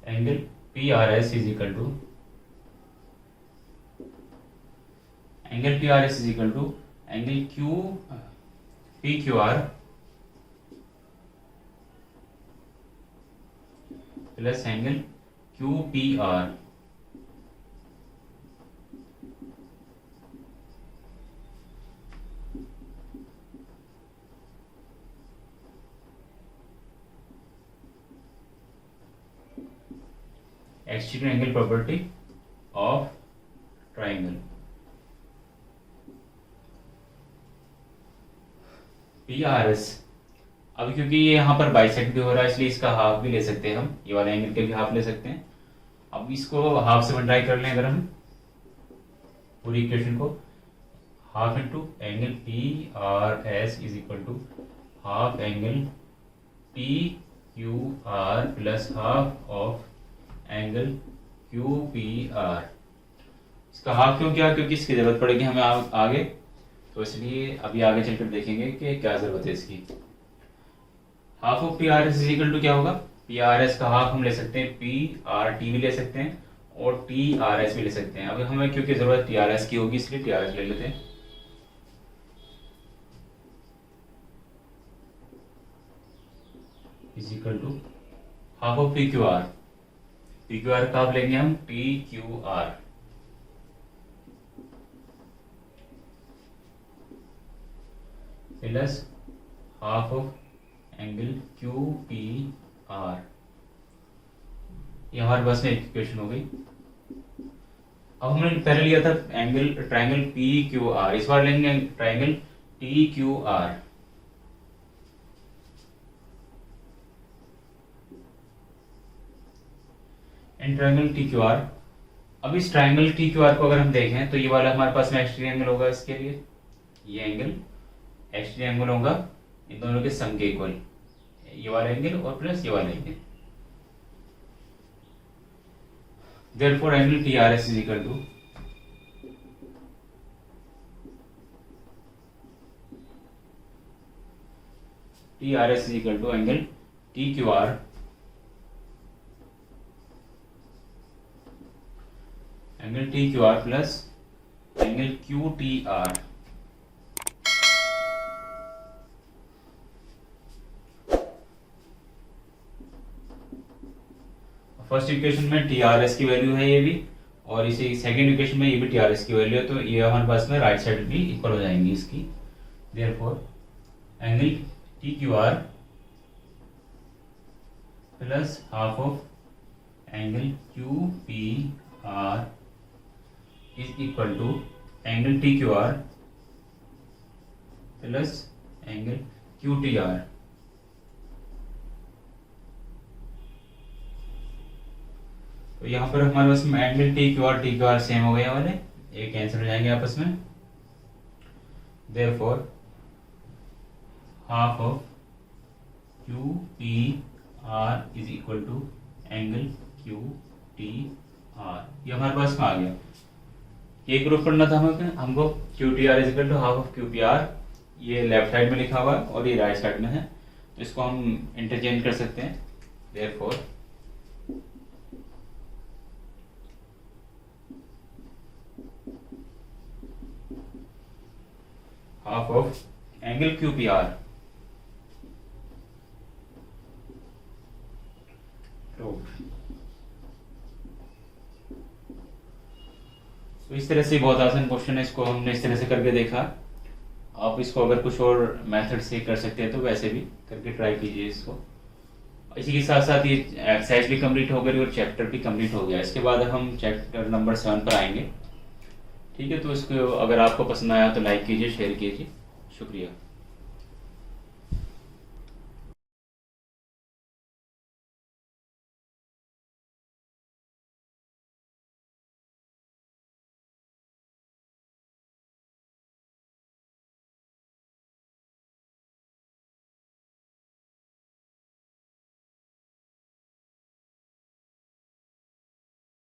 Angle P R S is equal to angle P R S is equal to angle Q P Q R plus angle Q P R. Exterior angle property of triangle P R S. अब क्योंकि ये यहाँ पर बाइसेक्ट भी हो रहा है इसलिए इसका हाफ भी ले सकते हैं हम, ये वाले एंगल के भी हाफ ले सकते हैं। अब इसको हाफ से मल्टीप्लाई कर लें अगर हम पूरी इक्वेशन को, half into angle P R S is equal to half angle P Q R plus half of angle Q P R. इसका हाफ क्यों किया? क्योंकि इसकी जरूरत पड़ेगी हमें आगे, तो इसलिए अभी आगे चलकर देखेंगे कि क्या जरूरत है इसकी। Half of P R S is equal to क्या होगा? पी आर एस का हाफ हम ले सकते हैं पी आर टी भी ले सकते हैं और टी आर एस भी ले सकते हैं। अभी हमें क्योंकि जरूरत टी आर एस की होगी इसलिए टी आर एस ले लेते हैं। Is equal to half of P Q R, P Q R का आप लेंगे हम P Q R plus half of angle Q P R. ये हमारे पास में इक्वेशन हो गई। अब हमने पहले लिया था angle triangle P Q are, इस बार लेंगे triangle T Q are. In triangle T Q are, अब इस ट्रायंगल टी क्यू आर को अगर हम देखें तो ये वाला हमारे पास में एक्सटीरियर एंगल होगा, इसके लिए ये एंगल एक्सटीरियर एंगल होगा इन दोनों के सम के इक्वल, ये वाला एंगल और प्लस ये वाला angle. Therefore angle T R S is equal to T R S is equal to angle T Q R angle T Q R plus angle Q T R. First equation में टी आर एस की वैल्यू है ये भी, और इसी सेकेंड इक्वेशन में ये भी टी आर एस की वैल्यू है, तो ये हमारे पास में राइट साइड भी इक्वल हो जाएंगी इसकी। Therefore angle T Q R plus half of angle Q P are is equal to angle TQR plus angle QTR। तो यहाँ पर हमारे पास में एंगल TQR सेम हो गए वाले, ये कैंसिल हो जाएंगे आपस में। therefore half of QPR is equal to angle QTR। ये हमारे पास में आ गया। ये ग्रुप पढ़ना था हमको Q T R is equal to half of Q P R, ये लेफ्ट साइड में लिखा हुआ है और ये राइट साइड में है, तो इसको हम इंटरचेंज कर सकते हैं। Therefore half of angle Q P are तो इस तरह से बहुत आसान क्वेश्चन है, इसको हमने इस तरह से करके देखा। आप इसको अगर कुछ और मेथड से कर सकते हैं तो वैसे भी करके ट्राई कीजिए इसको। इसी के साथ साथ ये एक्सरसाइज भी कंप्लीट हो गई और चैप्टर भी कंप्लीट हो गया। इसके बाद हम चैप्टर नंबर 7 पर आएंगे। ठीक है, तो इसको अगर आपको पसंद आया तो लाइक कीजिए, शेयर कीजिए। शुक्रिया।